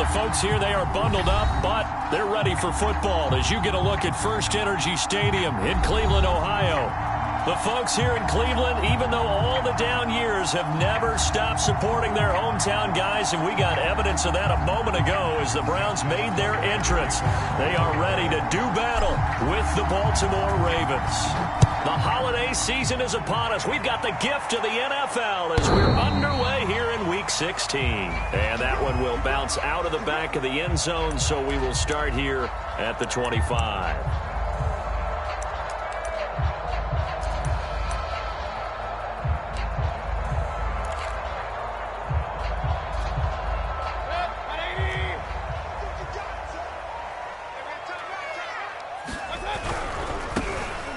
the folks here, they are bundled up, but they're ready for football as you get a look at First Energy Stadium in Cleveland, Ohio. The folks here in Cleveland, even though all the down years, have never stopped supporting their hometown guys, and we got evidence of that a moment ago as the Browns made their entrance. They are ready to do battle with the Baltimore Ravens. The holiday season is upon us. We've got the gift of the NFL as we're underway here in Week 16. And that one will bounce out of the back of the end zone, so we will start here at the 25.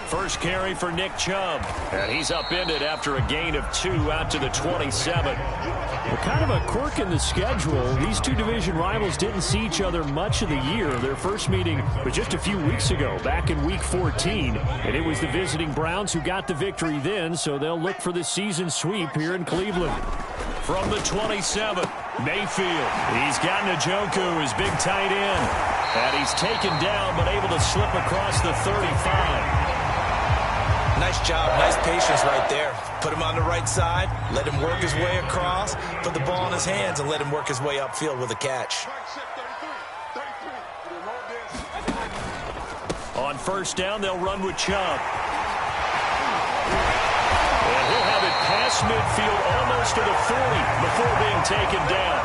First carry for Nick Chubb, and he's upended after a gain of 2 out to the 27. Well, kind of a quirk in the schedule. These two division rivals didn't see each other much of the year. Their first meeting was just a few weeks ago, back in Week 14, and it was the visiting Browns who got the victory then, so they'll look for the season sweep here in Cleveland. From the 27, Mayfield. He's got Njoku, his big tight end, and he's taken down but able to slip across the 35. Nice job, nice patience right there. Put him on the right side, let him work his way across, put the ball in his hands, and let him work his way upfield with a catch. On first down, they'll run with Chubb. And he'll have it past midfield almost to the 40 before being taken down.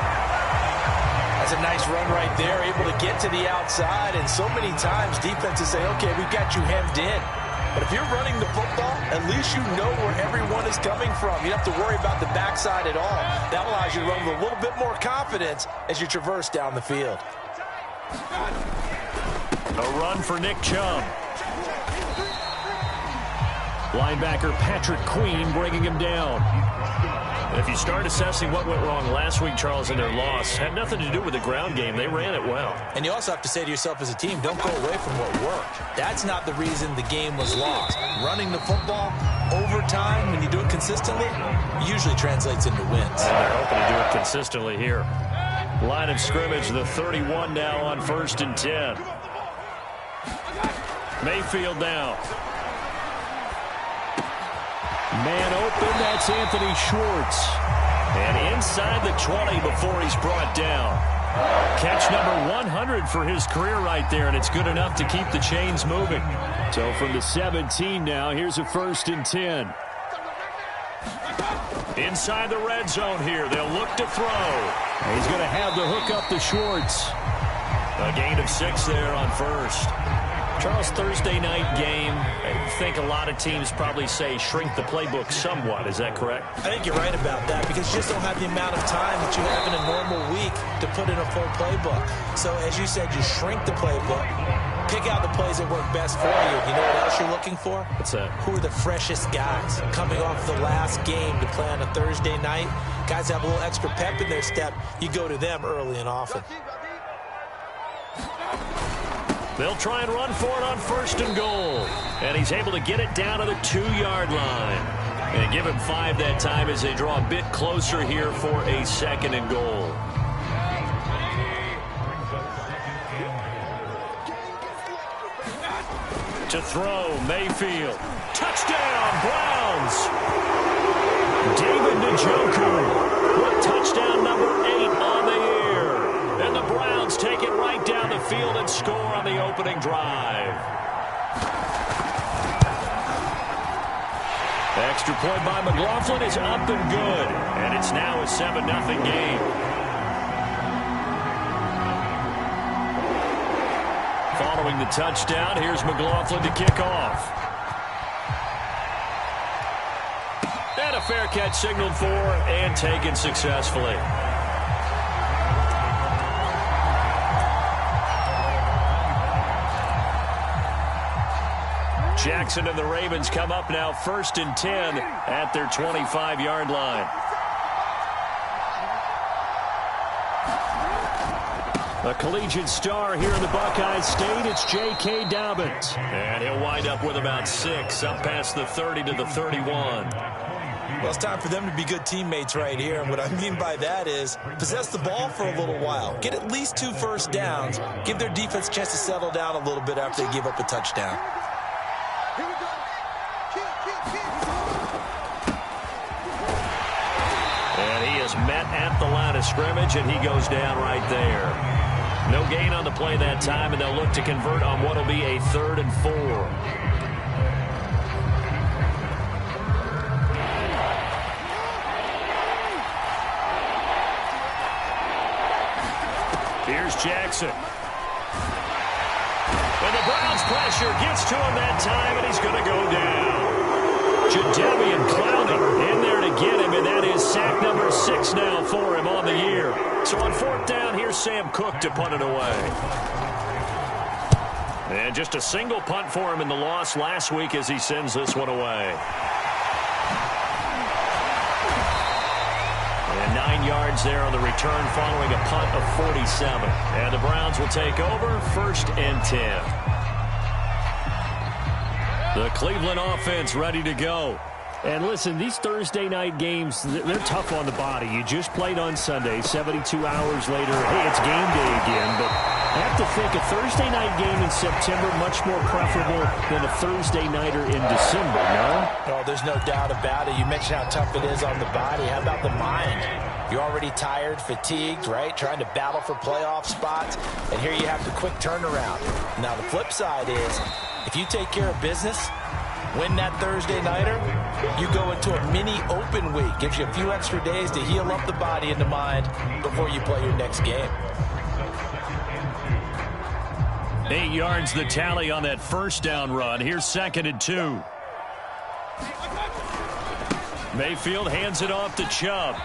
That's a nice run right there, able to get to the outside, and so many times defenses say, okay, we've got you hemmed in. But if you're running the football, at least you know where everyone is coming from. You don't have to worry about the backside at all. That allows you to run with a little bit more confidence as you traverse down the field. A run for Nick Chubb. Linebacker Patrick Queen bringing him down. If you start assessing what went wrong last week, Charles, in their loss, had nothing to do with the ground game. They ran it well. And you also have to say to yourself as a team, don't go away from what worked. That's not the reason the game was lost. Running the football over time, when you do it consistently, usually translates into wins. And they're hoping to do it consistently here. Line of scrimmage, the 31 now on 1st and 10. Mayfield now. Man open, that's Anthony Schwartz. And inside the 20 before he's brought down. Catch number 100 for his career right there, and it's good enough to keep the chains moving. So from the 17 now, here's a 1st and 10. Inside the red zone here, they'll look to throw. He's going to have the hook up to Schwartz. A gain of 6 there on first. Charles, Thursday night game, I think a lot of teams probably say shrink the playbook somewhat. Is that correct? I think you're right about that because you just don't have the amount of time that you have in a normal week to put in a full playbook. So as you said, you shrink the playbook, pick out the plays that work best for you. You know what else you're looking for? What's that? Who are the freshest guys coming off the last game to play on a Thursday night? Guys have a little extra pep in their step. You go to them early and often. They'll try and run for it on 1st and goal. And he's able to get it down to the 2-yard line. And give him 5 that time as they draw a bit closer here for a 2nd and goal. To throw, Mayfield. Touchdown, Browns. David Njoku with touchdown number 8 on the year. And the Browns take it right down the field and score on the opening drive. Extra point by McLaughlin is up and good. And it's now a 7-0 game. Following the touchdown, here's McLaughlin to kick off. And a fair catch signaled for and taken successfully. Jackson and the Ravens come up now 1st and 10 at their 25-yard line. A collegiate star here in the Buckeye State, it's J.K. Dobbins. And he'll wind up with about 6, up past the 30 to the 31. Well, it's time for them to be good teammates right here. And what I mean by that is possess the ball for a little while. Get at least 2 first downs. Give their defense a chance to settle down a little bit after they give up a touchdown. And he is met at the line of scrimmage, and he goes down right there. No gain on the play that time, and they'll look to convert on what will be a 3rd and 4. Here's Jackson. And the Browns pressure gets to him that time, and he's going to go down. Jadeveon Clowney in there to get him, and that is sack number 6 now for him on the year. So on 4th down, here's Sam Cook to punt it away. And just a single punt for him in the loss last week as he sends this one away. And 9 yards there on the return following a punt of 47. And the Browns will take over 1st and 10. The Cleveland offense ready to go. And listen, these Thursday night games, they're tough on the body. You just played on Sunday, 72 hours later, hey, it's game day again. But I have to think a Thursday night game in September much more preferable than a Thursday nighter in December, no? Oh, there's no doubt about it. You mentioned how tough it is on the body. How about the mind? You're already tired, fatigued, right? Trying to battle for playoff spots. And here you have the quick turnaround. Now, the flip side is, if you take care of business, win that Thursday nighter, you go into a mini open week. Gives you a few extra days to heal up the body and the mind before you play your next game. 8 yards the tally on that 1st down run. Here's 2nd and 2. Mayfield hands it off to Chubb.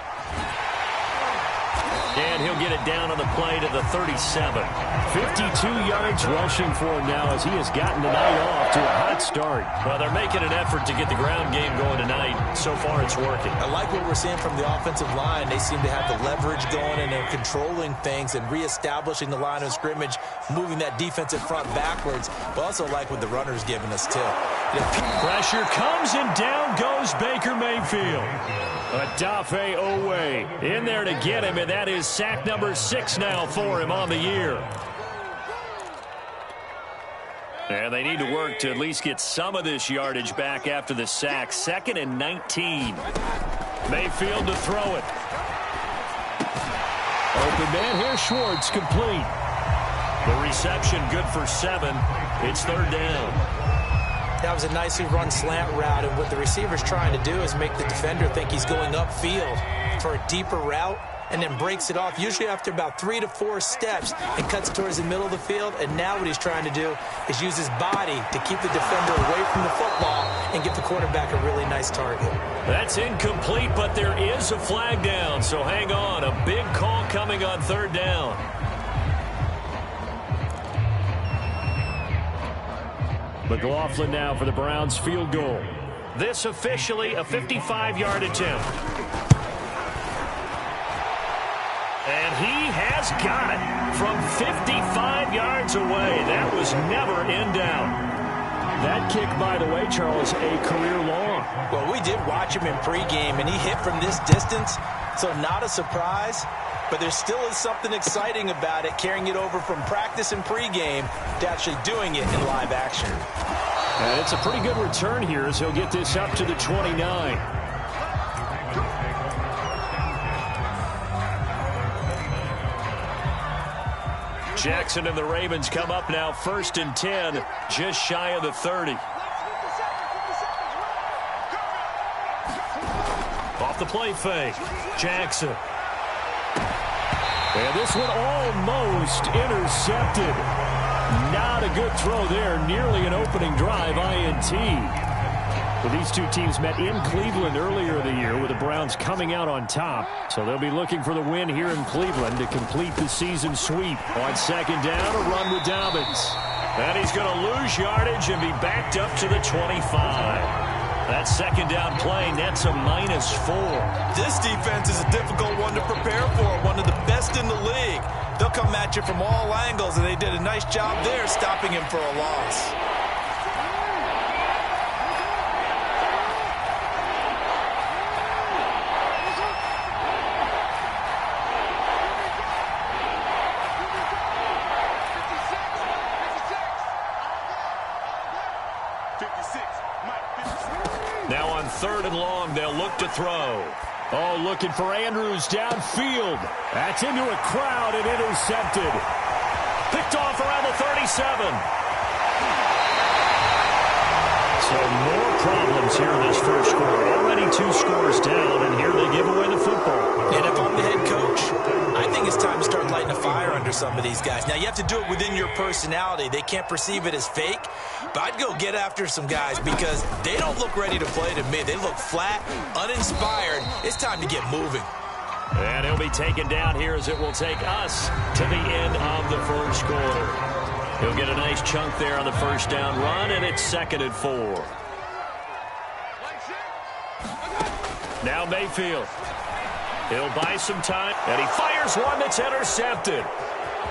And he'll get it down on the play to the 37. 52 yards rushing for him now as he has gotten the night off to a hot start. Well, they're making an effort to get the ground game going tonight. So far, it's working. I like what we're seeing from the offensive line. They seem to have the leverage going, and they're controlling things and reestablishing the line of scrimmage, moving that defensive front backwards. But also like what the runner's giving us, too. Pressure comes, and down goes Baker Mayfield. Odafe Owe in there to get him, and that is sack number 6 now for him on the year. And they need to work to at least get some of this yardage back after the sack. 2nd and 19. Mayfield to throw it. Open man here, Schwartz, complete. The reception good for 7. It's 3rd down. That was a nicely run slant route, and what the receiver's trying to do is make the defender think he's going upfield for a deeper route, and then breaks it off, usually after about 3 to 4 steps, and cuts towards the middle of the field. And now what he's trying to do is use his body to keep the defender away from the football and give the quarterback a really nice target. That's incomplete, but there is a flag down, so hang on. A big call coming on 3rd down. McLaughlin now for the Browns field goal. This officially a 55-yard attempt. And he has got it from 55 yards away. That was never in doubt. That kick, by the way, Charles, a career long. Well, we did watch him in pregame, and he hit from this distance, so not a surprise. But there still is something exciting about it, carrying it over from practice and pregame to actually doing it in live action. And it's a pretty good return here as he'll get this up to the 29. Jackson and the Ravens come up now 1st and 10, just shy of the 30. Off the play fake, Jackson. And this one almost intercepted. Not a good throw there. Nearly an opening drive INT. Well, these two teams met in Cleveland earlier in the year with the Browns coming out on top. So they'll be looking for the win here in Cleveland to complete the season sweep. On 2nd down, a run with Dobbins. And he's going to lose yardage and be backed up to the 25. That 2nd down play nets a -4. This defense is a difficult one to prepare for, one of the best in the league. They'll come at you from all angles, and they did a nice job there stopping him for a loss. on 3rd and long. They'll look to throw. Oh, looking for Andrews downfield. That's into a crowd and intercepted. Picked off around the 37. So more problems here in this first quarter. Already 2 scores down, and here they give away the football. And if I'm the head coach, I think it's time to start lighting a fire under some of these guys. Now, you have to do it within your personality. They can't perceive it as fake. But I'd go get after some guys because they don't look ready to play to me. They look flat, uninspired. It's time to get moving. And he'll be taken down here as it will take us to the end of the first quarter. He'll get a nice chunk there on the first down run, and it's 2nd and 4. Now Mayfield. He'll buy some time, and he fires one that's intercepted.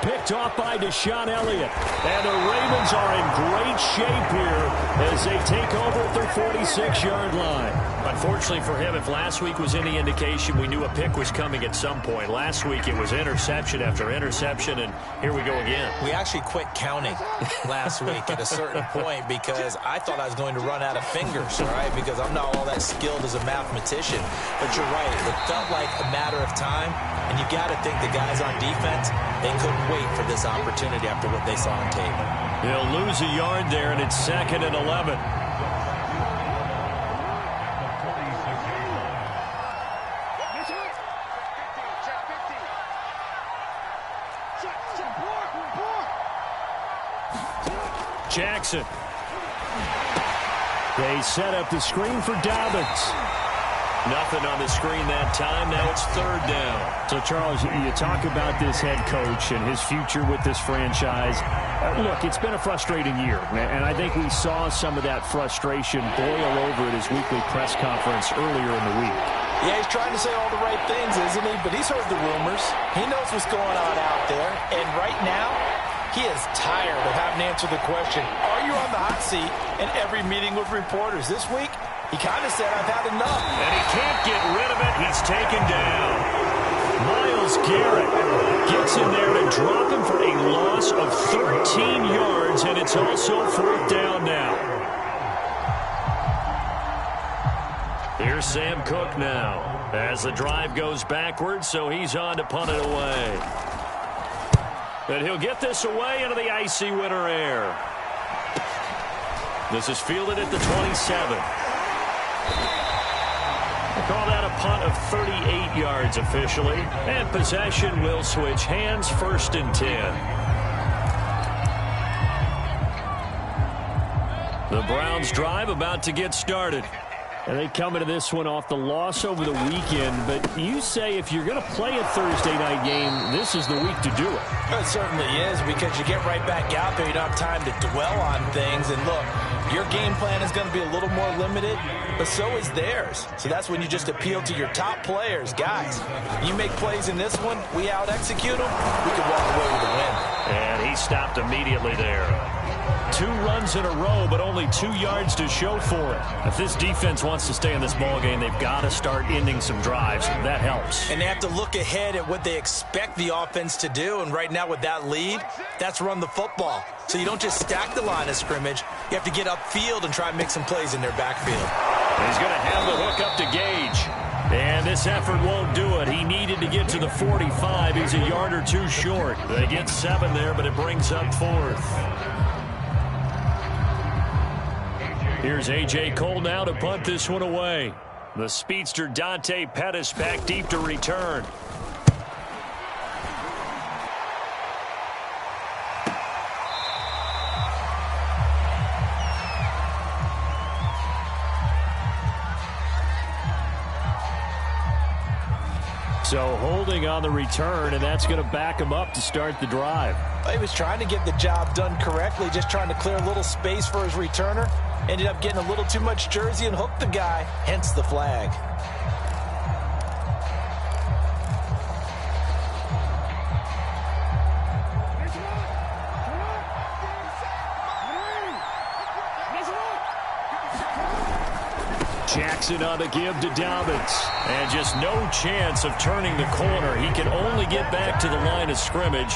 Picked off by Deshaun Elliott. And the Ravens are in great shape here as they take over at their 46-yard line. Unfortunately for him, if last week was any indication, we knew a pick was coming at some point. Last week it was interception after interception, and here we go again. We actually quit counting last week at a certain point because I thought I was going to run out of fingers, right? Because I'm not all that skilled as a mathematician. But you're right. It felt like a matter of time, and you got to think the guys on defense, they couldn't wait for this opportunity after what they saw on tape. They'll lose a yard there, and it's 2nd and 11. Jackson. They set up the screen for Dobbins. Nothing on the screen that time. Now it's 3rd down. So, Charles, you talk about this head coach and his future with this franchise. Look, it's been a frustrating year, and I think we saw some of that frustration boil over at his weekly press conference earlier in the week. Yeah, he's trying to say all the right things, isn't he? But he's heard the rumors. He knows what's going on out there. And right now, he is tired of having to answer the question, are you on the hot seat in every meeting with reporters? This week, he kind of said, I've had enough. And he can't get rid of it. He's taken down. Myles Garrett gets in there to drop him for a loss of 13 yards, and it's also 4th down now. Here's Sam Cook now as the drive goes backwards, so he's on to punt it away. And he'll get this away into the icy winter air. This is fielded at the 27. We'll call that a punt of 38 yards officially. And possession will switch hands, 1st and 10. The Browns drive about to get started. And they come into this one off the loss over the weekend. But you say if you're going to play a Thursday night game, this is the week to do it. It certainly is, because you get right back out there. You don't have time to dwell on things. And look, your game plan is going to be a little more limited, but so is theirs. So that's when you just appeal to your top players. Guys, you make plays in this one, we out-execute them, we can walk away with a win. And he stopped immediately there. 2 runs in a row, but only 2 yards to show for it. If this defense wants to stay in this ballgame, they've got to start ending some drives. That helps. And they have to look ahead at what they expect the offense to do. And right now with that lead, that's run the football. So you don't just stack the line of scrimmage. You have to get upfield and try and make some plays in their backfield. He's going to have the hook up to Gage. And this effort won't do it. He needed to get to the 45. He's a yard or 2 short. They get 7 there, but it brings up 4th. Here's A.J. Cole now to punt this one away. The speedster Dante Pettis back deep to return. So holding on the return, and that's going to back him up to start the drive. He was trying to get the job done correctly, just trying to clear a little space for his returner. Ended up getting a little too much jersey and hooked the guy, hence the flag. Jackson on the give to Dobbins. And just no chance of turning the corner. He can only get back to the line of scrimmage.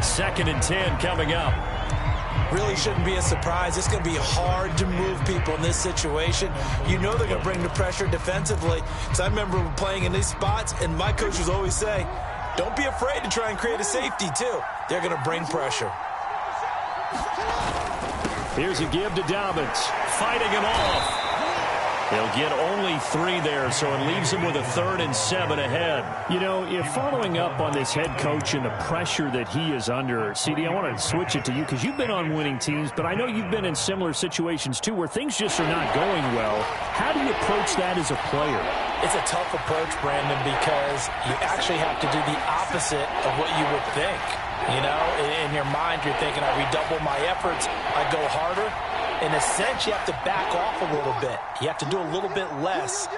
2nd and 10 coming up. really shouldn't be a surprise. It's going to be hard to move people in this situation. You know they're going to bring the pressure defensively. Because I remember playing in these spots, and my coaches always say, don't be afraid to try and create a safety, too. They're going to bring pressure. Here's a give to Dobbins. Fighting him off. He'll get only 3 there, so it leaves him with a 3rd and 7 ahead. You know, if following up on this head coach and the pressure that he is under, CD, I want to switch it to you because you've been on winning teams, but I know you've been in similar situations too where things just are not going well. How do you approach that as a player? It's a tough approach, Brandon, because you actually have to do the opposite of what you would think. You know, in your mind, you're thinking, I redouble my efforts, I go harder. In a sense, you have to back off a little bit. You have to do a little bit less.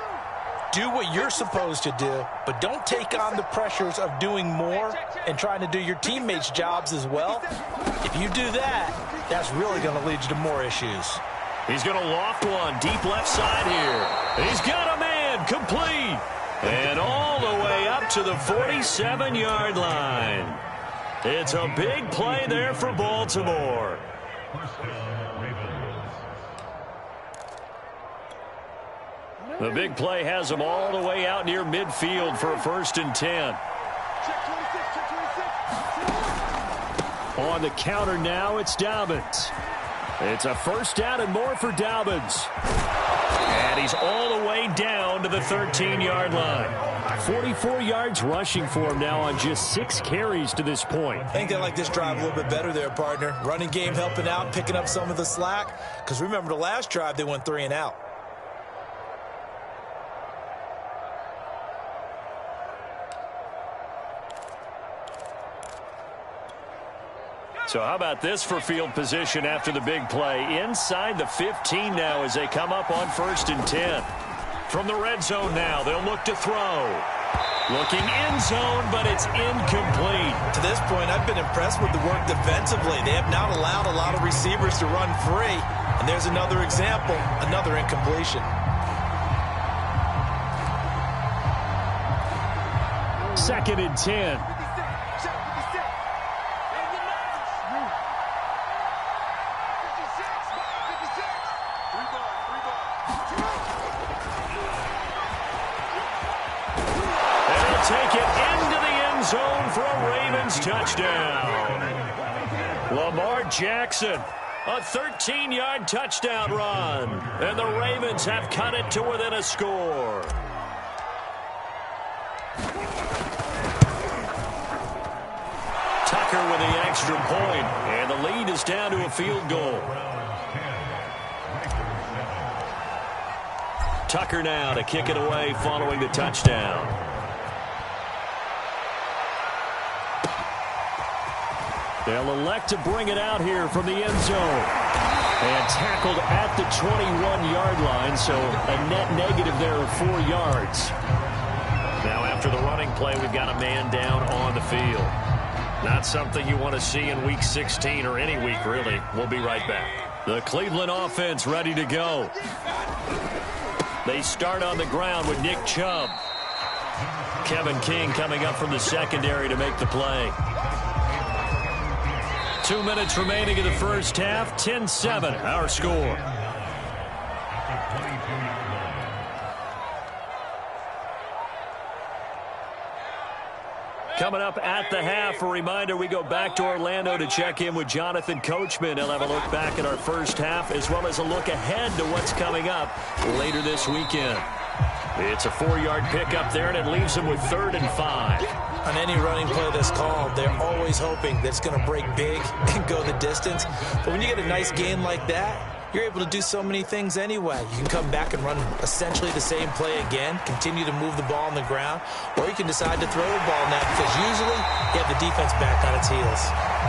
Do what you're supposed to do, but don't take on the pressures of doing more and trying to do your teammates' jobs as well. If you do that, that's really going to lead you to more issues. He's going to loft one deep left side here. He's got a man complete. And all the way up to the 47-yard line. It's a big play there for Baltimore. The big play has them all the way out near midfield for a 1st and 10. On the counter now, it's Dobbins. It's a 1st down and more for Dobbins. And he's all the way down to the 13-yard line. 44 yards rushing for him now on just 6 carries to this point. I think they like this drive a little bit better there, partner. Running game helping out, picking up some of the slack. Because remember, the last drive, they went 3 and out. So how about this for field position after the big play? Inside the 15 now as they come up on 1st and 10. From the red zone now, they'll look to throw. Looking end zone, but it's incomplete. To this point, I've been impressed with the work defensively. They have not allowed a lot of receivers to run free. And there's another example, another incompletion. 2nd and 10. Take it into the end zone for a Ravens touchdown. Lamar Jackson, a 13-yard touchdown run. And the Ravens have cut it to within a score. Tucker with the extra point, and the lead is down to a field goal. Tucker now to kick it away following the touchdown. They'll elect to bring it out here from the end zone. And tackled at the 21-yard line, so a net negative there of 4 yards. Now after the running play, we've got a man down on the field. Not something you want to see in Week 16 or any week, really. We'll be right back. The Cleveland offense ready to go. They start on the ground with Nick Chubb. Kevin King coming up from the secondary to make the play. 2 minutes remaining in the first half. 10-7, our score. Coming up at the half, a reminder, we go back to Orlando to check in with Jonathan Coachman. He'll have a look back at our first half as well as a look ahead to what's coming up later this weekend. It's a 4-yard pickup there, and it leaves him with 3rd and 5. On any running play that's called, they're always hoping that it's going to break big and go the distance. But when you get a nice gain like that, you're able to do so many things anyway. You can come back and run essentially the same play again, continue to move the ball on the ground, or you can decide to throw the ball now because usually you have the defense back on its heels.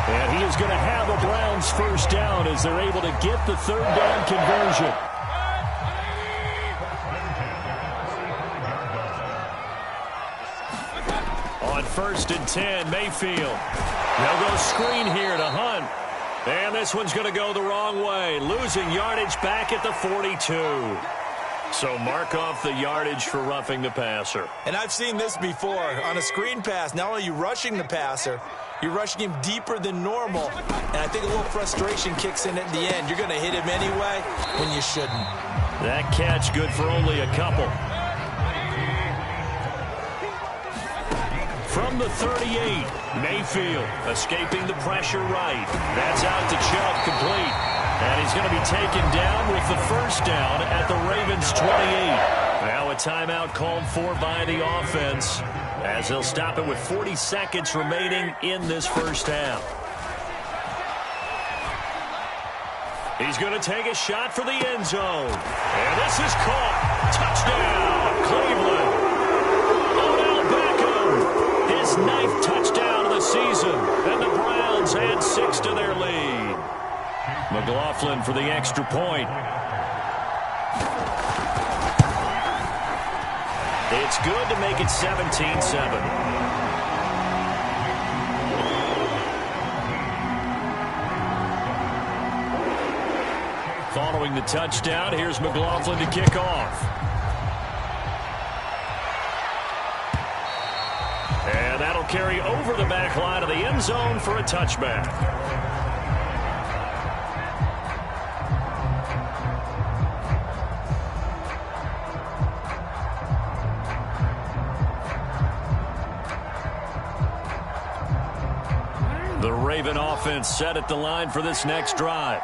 And he is going to have a Browns 1st down as they're able to get the 3rd down conversion. On 1st and 10, Mayfield. They'll go screen here to Hunt. And this one's going to go the wrong way. Losing yardage back at the 42. So mark off the yardage for roughing the passer. And I've seen this before. On a screen pass, not only are you rushing the passer, You're rushing him deeper than normal, and I think a little frustration kicks in at the end. You're going to hit him anyway when you shouldn't. That catch good for only a couple. From the 38, Mayfield escaping the pressure right. That's out to Chubb, complete. And he's going to be taken down with the first down at the Ravens' 28. Now a timeout called for by the offense, as they'll stop it with 40 seconds remaining in this first half. He's going to take a shot for the end zone. And this is caught. Touchdown, Cleveland. Odell Beckham, his 9th touchdown of the season. And the Browns add 6 to their lead. McLaughlin for the extra point. It's good to make it 17-7. Following the touchdown, here's McLaughlin to kick off. And that'll carry over the back line of the end zone for a touchback. The Raven offense set at the line for this next drive.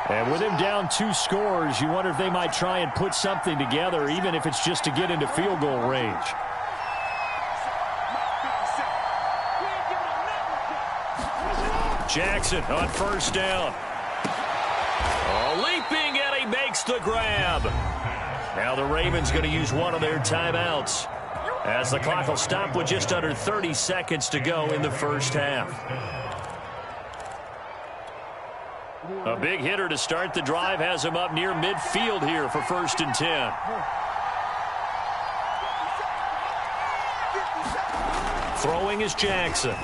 And with him down 2 scores, you wonder if they might try and put something together, even if it's just to get into field goal range. Jackson on first down. Oh, leaping, and he makes the grab. Now the Ravens going to use one of their timeouts, as the clock will stop with just under 30 seconds to go in the first half. A big hitter to start the drive has him up near midfield here for 1st and 10. Throwing is Jackson.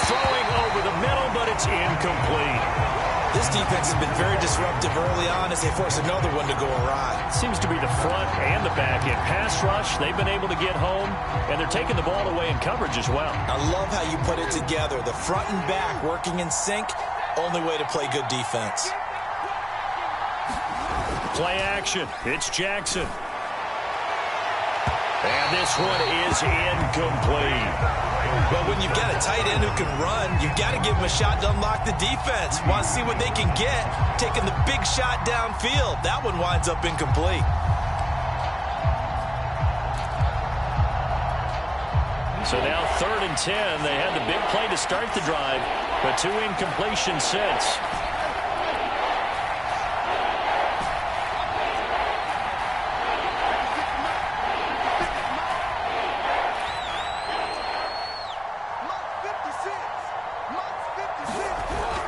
Throwing over the middle, but it's incomplete. This defense has been very disruptive early on as they force another one to go awry. Seems to be the front and the back end. Pass rush, they've been able to get home, and they're taking the ball away in coverage as well. I love how you put it together. The front and back working in sync. Only way to play good defense. Play action. It's Jackson. And this one is incomplete. Well, when you've got a tight end who can run, you've got to give him a shot to unlock the defense. Want to see what they can get, taking the big shot downfield. That one winds up incomplete. So now 3rd and 10. They had the big play to start the drive, but 2 incompletions since.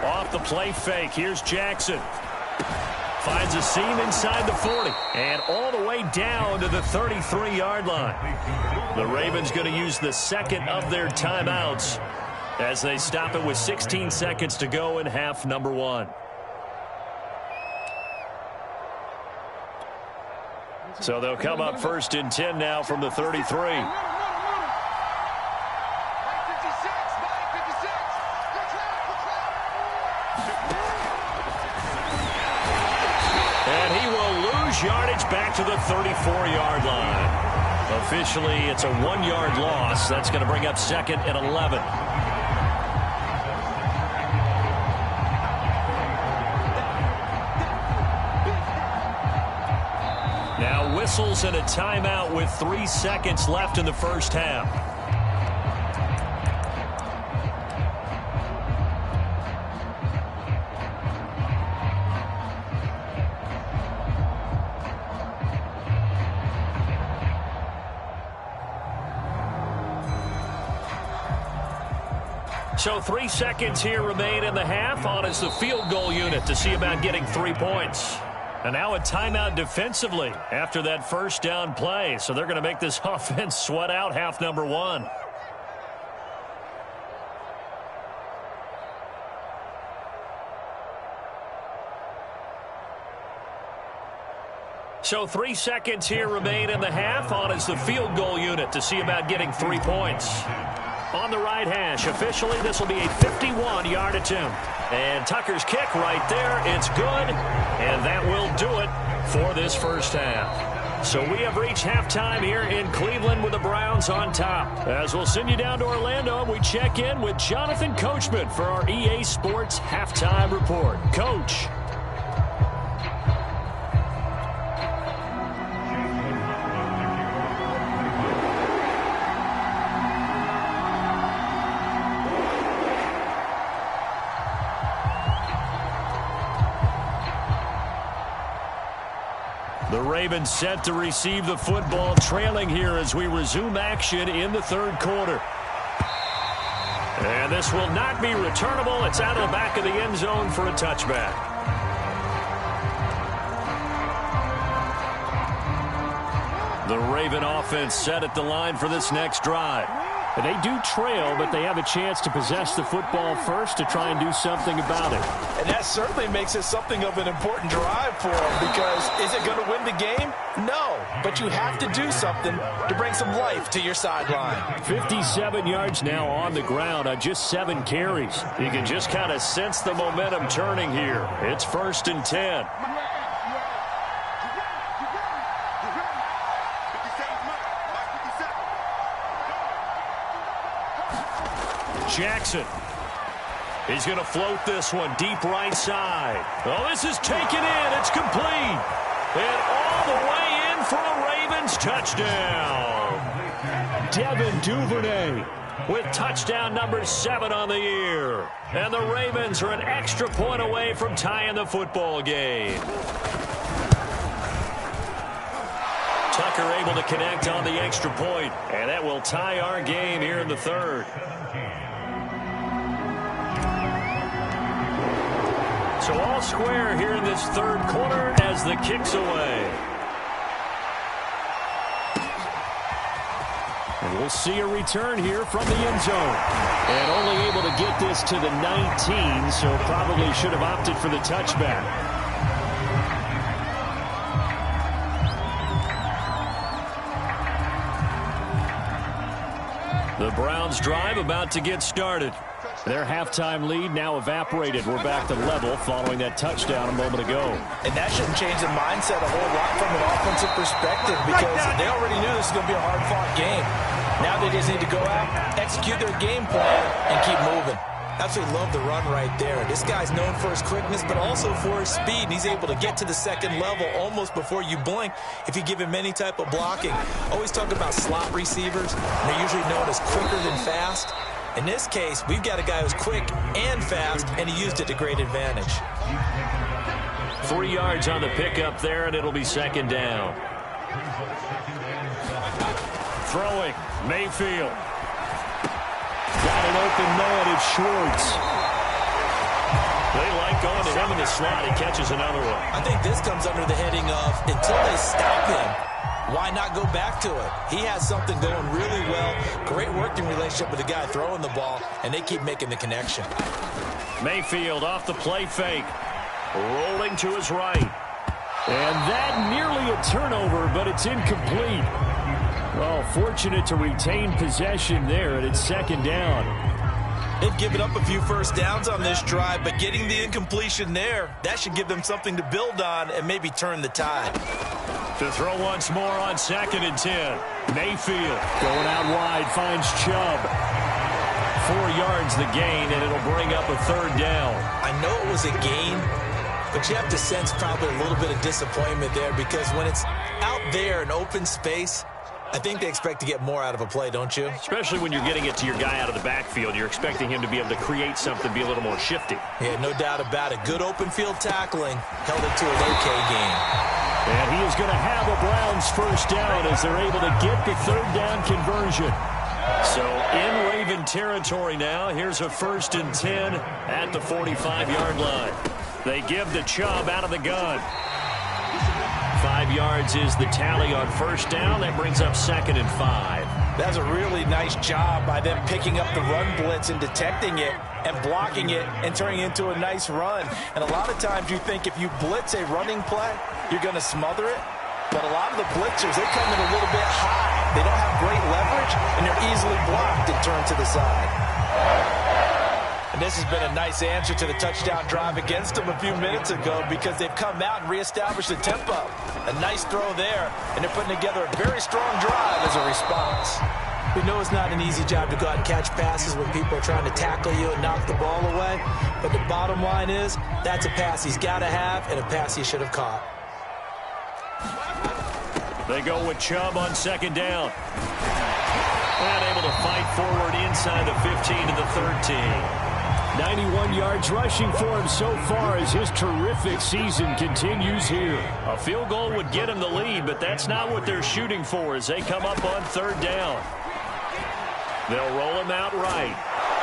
Off the play fake, here's Jackson. Finds a seam inside the 40, and all the way down to the 33-yard line. The Ravens going to use the 2nd of their timeouts as they stop it with 16 seconds to go in half number 1. So they'll come up 1st and 10 now from the 33. Yardage back to the 34-yard line. Officially, it's a 1-yard loss. That's going to bring up 2nd and 11. Now whistles and a timeout with 3 seconds left in the first half. So 3 seconds here remain in the half. On is the field goal unit to see about getting 3 points. And now a timeout defensively after that first down play. So they're going to make this offense sweat out half number 1. So 3 seconds here remain in the half. On is the field goal unit to see about getting 3 points. on the right hash. Officially, this will be a 51-yard attempt. And Tucker's kick right there. It's good, and that will do it for this first half. So we have reached halftime here in Cleveland with the Browns on top. As we'll send you down to Orlando, we check in with Jonathan Coachman for our EA Sports Halftime Report. Coach. The Ravens set to receive the football, trailing here as we resume action in the third quarter. And this will not be returnable. It's out of the back of the end zone for a touchback. The Raven offense set at the line for this next drive. And they do trail, but they have a chance to possess the football first to try and do something about it. And that certainly makes it something of an important drive for them, because is it going to win the game? No, but you have to do something to bring some life to your sideline. 57 yards now on the ground on just 7 carries. You can just kind of sense the momentum turning here. It's 1st and 10. Jackson. He's going to float this one deep right side. Oh, this is taken in. It's complete. And all the way in for a Ravens touchdown. Devin Duvernay with touchdown number 7 on the year. And the Ravens are an extra point away from tying the football game. Tucker able to connect on the extra point. And that will tie our game here in the third. So all square here in this third quarter as the kick's away. And we'll see a return here from the end zone. And only able to get this to the 19, so probably should have opted for the touchback. The Browns drive about to get started. Their halftime lead now evaporated. We're back to level following that touchdown a moment ago. And that shouldn't change the mindset a whole lot from an offensive perspective, because they already knew this was going to be a hard-fought game. Now they just need to go out, execute their game plan, and keep moving. Absolutely love the run right there. This guy's known for his quickness, but also for his speed. And he's able to get to the second level almost before you blink if you give him any type of blocking. Always talk about slot receivers. They're usually known as quicker than fast. In this case, we've got a guy who's quick and fast, and he used it to great advantage. 3 yards on the pickup there, and it'll be 2nd down. Throwing, Mayfield. Got an open man, it's Schwartz. They like going to him in the slot. He catches another one. I think this comes under the heading of, until they stop him, why not go back to it? He has something going really well. Great working relationship with the guy throwing the ball, and they keep making the connection. Mayfield off the play fake. Rolling to his right. And that nearly a turnover, but it's incomplete. Well, fortunate to retain possession there, and it's 2nd down. They've given up a few first downs on this drive, but getting the incompletion there, that should give them something to build on and maybe turn the tide. To throw once more on 2nd and 10. Mayfield going out wide, finds Chubb. 4 yards the gain, and it'll bring up a 3rd down. I know it was a gain, but you have to sense probably a little bit of disappointment there, because when it's out there in open space, I think they expect to get more out of a play, don't you? Especially when you're getting it to your guy out of the backfield. You're expecting him to be able to create something, be a little more shifty. Yeah, no doubt about it. Good open field tackling held it to an okay game. And he is going to have a Browns 1st down as they're able to get the 3rd down conversion. So in Raven territory now, here's a 1st and 10 at the 45-yard line. They give the Chubb out of the gun. 5 yards is the tally on 1st down. That brings up 2nd and 5. That's a really nice job by them picking up the run blitz and detecting it and blocking it and turning it into a nice run. And a lot of times you think if you blitz a running play, you're going to smother it. But a lot of the blitzers, they come in a little bit high. They don't have great leverage, and they're easily blocked, it turns to the side. And this has been a nice answer to the touchdown drive against them a few minutes ago because they've come out and reestablished the tempo. A nice throw there, and they're putting together a very strong drive as a response. We know it's not an easy job to go out and catch passes when people are trying to tackle you and knock the ball away. But the bottom line is, that's a pass he's got to have and a pass he should have caught. They go with Chubb on second down. And able to fight forward inside the 15 to the 13. 91 yards rushing for him so far as his terrific season continues here. A field goal would get him the lead, but that's not what they're shooting for as they come up on third down. They'll roll him out right.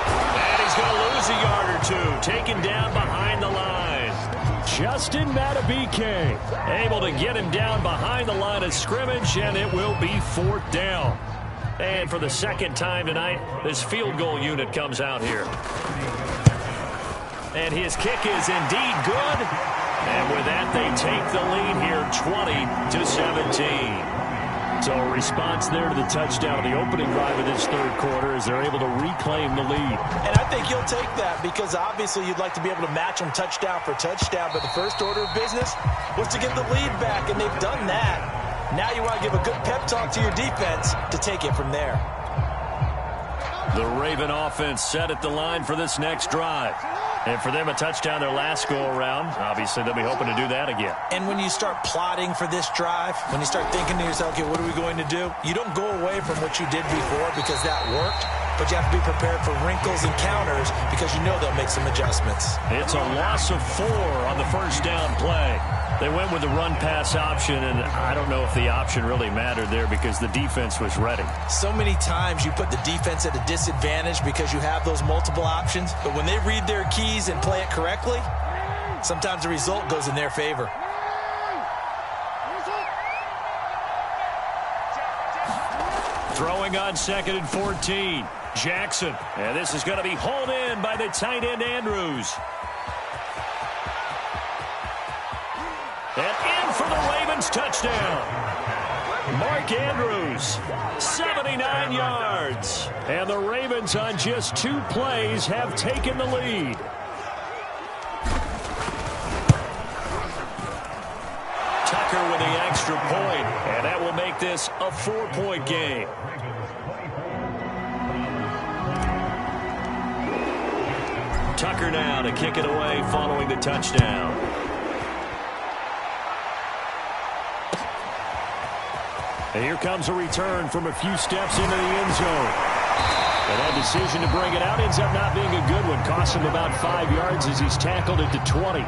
And he's going to lose a yard or two, taken down behind the line. Justin Matabike able to get him down behind the line of scrimmage, and it will be fourth down. And for the second time tonight, this field goal unit comes out here. And his kick is indeed good. And with that, they take the lead here 20-17. So a response there to the touchdown of the opening drive of this third quarter as they're able to reclaim the lead. And I think you'll take that because obviously you'd like to be able to match them touchdown for touchdown. But the first order of business was to get the lead back, and they've done that. Now you want to give a good pep talk to your defense to take it from there. The Raven offense set at the line for this next drive. And for them, a touchdown their last go-around. Obviously, they'll be hoping to do that again. And when you start plotting for this drive, when you start thinking to yourself, okay, what are we going to do? You don't go away from what you did before because that worked, but you have to be prepared for wrinkles and counters because you know they'll make some adjustments. It's a loss of 4 on the first down play. They went with the run-pass option, and I don't know if the option really mattered there because the defense was ready. So many times you put the defense at a disadvantage because you have those multiple options, but when they read their keys and play it correctly, sometimes the result goes in their favor. Throwing on second and 14. Jackson. And this is going to be hauled in by the tight end Andrews. And in for the Ravens touchdown. Mark Andrews, 79 yards. And the Ravens on just 2 plays have taken the lead. Tucker with the extra point, and that will make this a 4-point game. Tucker now to kick it away following the touchdown. And here comes a return from a few steps into the end zone. And that decision to bring it out ends up not being a good one. Costs him about 5 yards as he's tackled it to 20.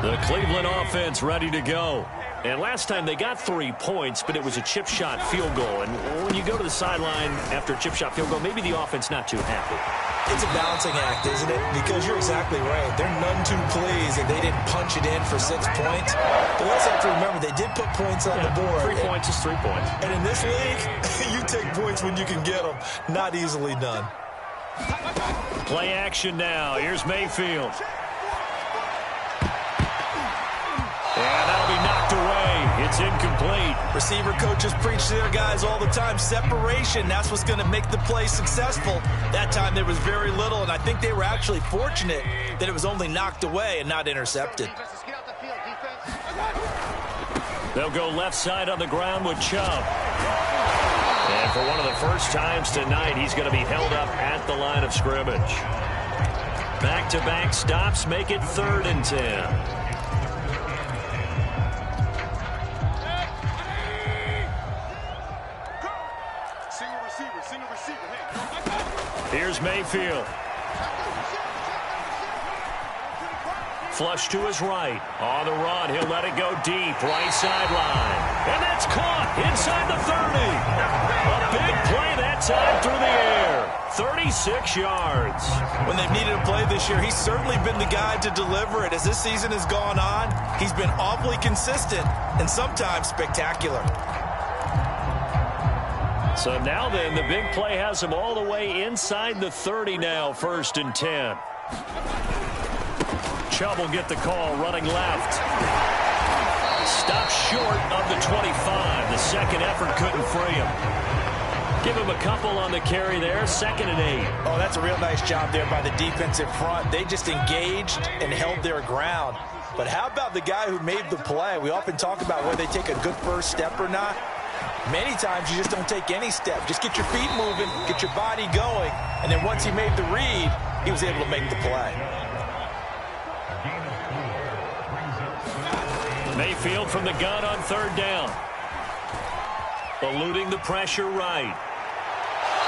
The Cleveland offense ready to go. And last time they got 3 points, but it was a chip shot field goal. And when you go to the sideline after a chip shot field goal, maybe the offense not too happy. It's a balancing act, isn't it? Because you're exactly right. They're none too pleased that they didn't punch it in for 6 points. But let's have to remember, they did put points on the board. 3 points is 3 points. And in this league, you take points when you can get them. Not easily done. Play action now. Here's Mayfield. And that'll be knocked away. It's incomplete. Receiver coaches preach to their guys all the time. Separation, that's what's going to make the play successful. That time there was very little, and I think they were actually fortunate that it was only knocked away and not intercepted. They'll go left side on the ground with Chubb. And for one of the first times tonight, he's going to be held up at the line of scrimmage. Back-to-back stops make it 3rd and 10. Here's Mayfield. Flush to his right. On the run, he'll let it go deep. Right sideline. And that's caught inside the 30. A big play that time through the air. 36 yards. When they've needed a play this year, he's certainly been the guy to deliver it. As this season has gone on, he's been awfully consistent and sometimes spectacular. So now then, the big play has him all the way inside the 30 now, 1st and 10. Chubb will get the call, running left. Stopped short of the 25. The second effort couldn't free him. Give him a couple on the carry there, 2nd and 8. Oh, that's a real nice job there by the defensive front. They just engaged and held their ground. But how about the guy who made the play? We often talk about whether they take a good first step or not. Many times you just don't take any step. Just get your feet moving, get your body going, and then once he made the read, he was able to make the play. Mayfield from the gun on 3rd down. Eluding the pressure right.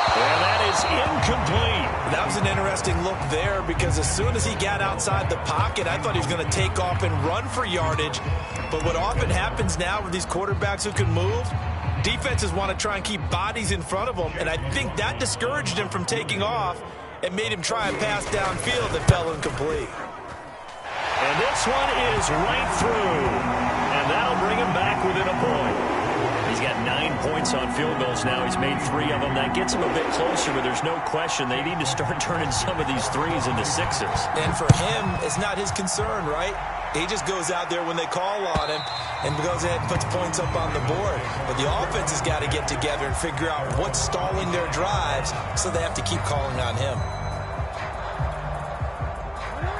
And that is incomplete. That was an interesting look there because as soon as he got outside the pocket, I thought he was going to take off and run for yardage. But what often happens now with these quarterbacks who can move, defenses want to try and keep bodies in front of them, and I think that discouraged him from taking off and made him try a pass downfield that fell incomplete. And this one is right through. And that'll bring him back within a point. He's got 9 points on field goals now. He's made 3 of them. That gets him a bit closer, but there's no question they need to start turning some of these 3s into 6s. And for him, it's not his concern, right? He just goes out there when they call on him and goes ahead and puts points up on the board. But the offense has got to get together and figure out what's stalling their drives, so they have to keep calling on him.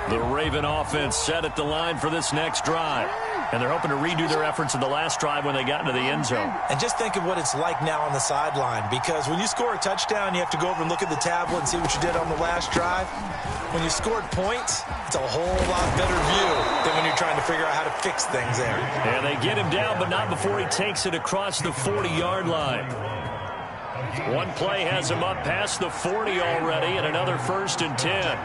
The Raven offense set at the line for this next drive. And they're hoping to redo their efforts in the last drive when they got into the end zone. And just think of what it's like now on the sideline, because when you score a touchdown, you have to go over and look at the tablet and see what you did on the last drive. When you scored points, it's a whole lot better view than when you're trying to figure out how to fix things there. And they get him down, but not before he takes it across the 40-yard line. One play has him up past the 40 already, and another 1st and 10.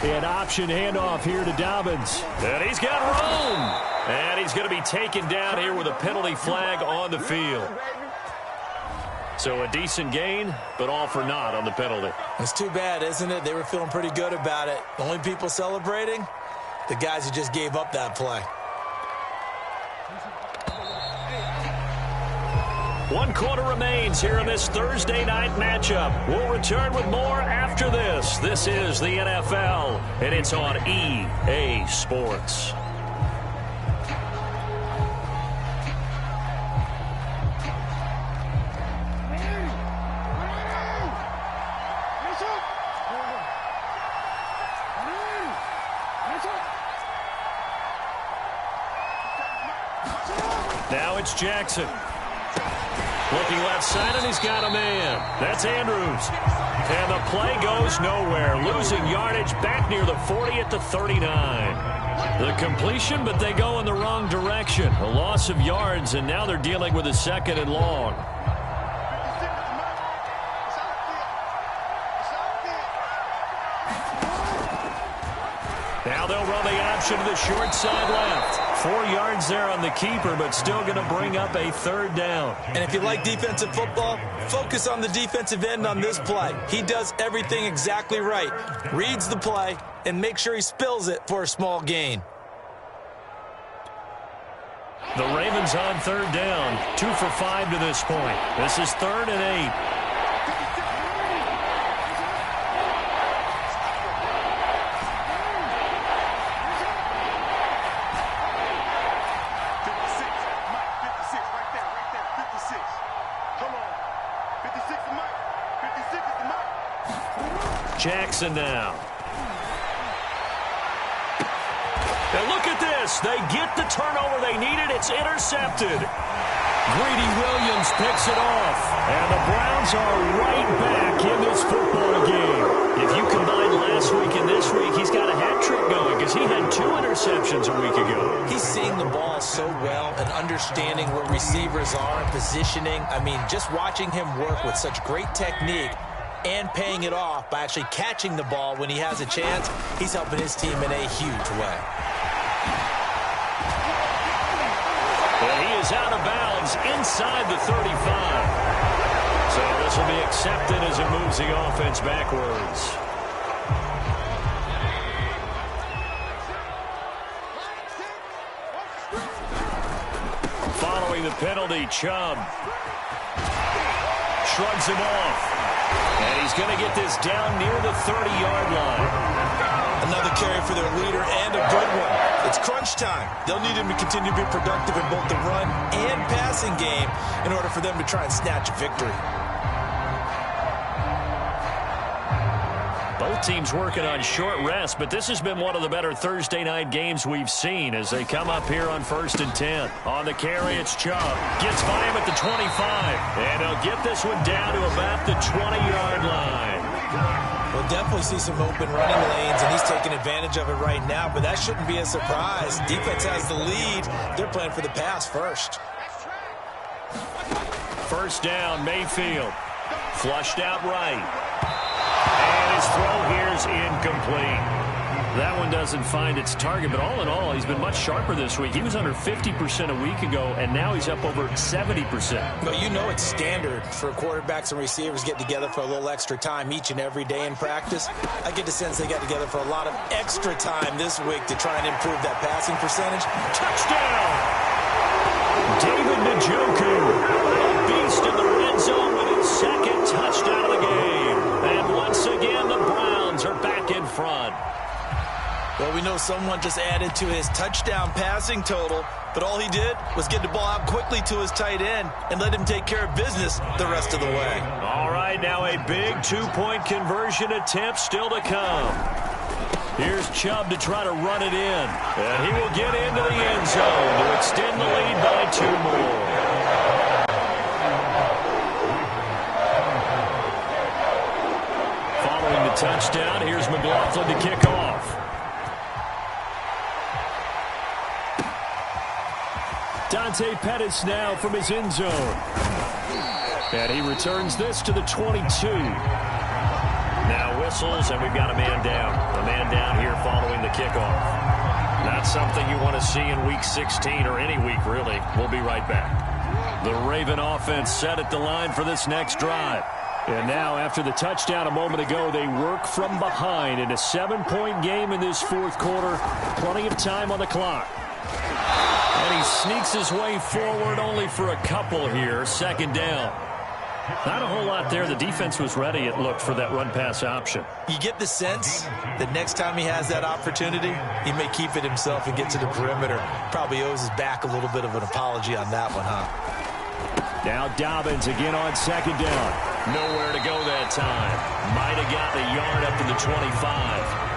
An option handoff here to Dobbins. And he's got room. And he's going to be taken down here with a penalty flag on the field. So a decent gain, but all for naught on the penalty. It's too bad, isn't it? They were feeling pretty good about it. The only people celebrating, the guys who just gave up that play. 1 quarter remains here in this Thursday night matchup. We'll return with more after this. This is the NFL, and it's on EA Sports. Now it's Jackson. Looking left side, and he's got a man. That's Andrews. And the play goes nowhere. Losing yardage back near the 40 at the 39. The completion, but they go in the wrong direction. A loss of yards, and now they're dealing with a 2nd and long. Now they'll run the option to the short side left. 4 yards there on the keeper, but still going to bring up a 3rd down. And if you like defensive football, focus on the defensive end on this play. He does everything exactly right. Reads the play and makes sure he spills it for a small gain. The Ravens on 3rd down. 2 for 5 to this point. This is 3rd and 8. Jackson now. Now look at this. They get the turnover they needed. It's intercepted. Greedy Williams picks it off. And the Browns are right back in this football game. If you combine last week and this week, he's got a hat trick going because he had 2 interceptions a week ago. He's seeing the ball so well and understanding where receivers are and positioning. I mean, just watching him work with such great technique and paying it off by actually catching the ball when he has a chance, he's helping his team in a huge way. And he is out of bounds inside the 35. So this will be accepted as it moves the offense backwards. Following the penalty, Chubb. shrugs him off. And he's going to get this down near the 30-yard line. Another carry for their leader and a good one. It's crunch time. They'll need him to continue to be productive in both the run and passing game in order for them to try and snatch a victory. Both teams working on short rest, but this has been one of the better Thursday night games we've seen as they come up here on 1st and 10. On the carry, it's Chubb. Gets by him at the 25. And he'll get this one down to about the 20-yard line. We'll definitely see some open running lanes, and he's taking advantage of it right now, but that shouldn't be a surprise. Defense has the lead. They're playing for the pass first. First down, Mayfield. Flushed out right. And his throw here is incomplete. That one doesn't find its target, but all in all, he's been much sharper this week. He was under 50% a week ago, and now he's up over 70%. Well, you know it's standard for quarterbacks and receivers get together for a little extra time each and every day in practice. I get the sense they got together for a lot of extra time this week to try and improve that passing percentage. Touchdown! David Njoku, a beast in the red zone with his second touchdown of the game. And once again, the Browns are back in front. Well, we know someone just added to his touchdown passing total, but all he did was get the ball out quickly to his tight end and let him take care of business the rest of the way. All right, now a big two-point conversion attempt still to come. Here's Chubb to try to run it in. And he will get into the end zone to extend the lead by 2 more. Following the touchdown, here's McLaughlin to kick off. Dante Pettis now from his end zone. And he returns this to the 22. Now whistles, and we've got a man down. A man down here following the kickoff. Not something you want to see in Week 16 or any week, really. We'll be right back. The Raven offense set at the line for this next drive. And now, after the touchdown a moment ago, they work from behind in a 7-point game in this fourth quarter. Plenty of time on the clock. And he sneaks his way forward only for a couple here. Second down. Not a whole lot there. The defense was ready, it looked, for that run-pass option. You get the sense that next time he has that opportunity, he may keep it himself and get to the perimeter. Probably owes his back a little bit of an apology on that one, huh? Now Dobbins again on second down. Nowhere to go that time. Might have gotten a yard up to the 25.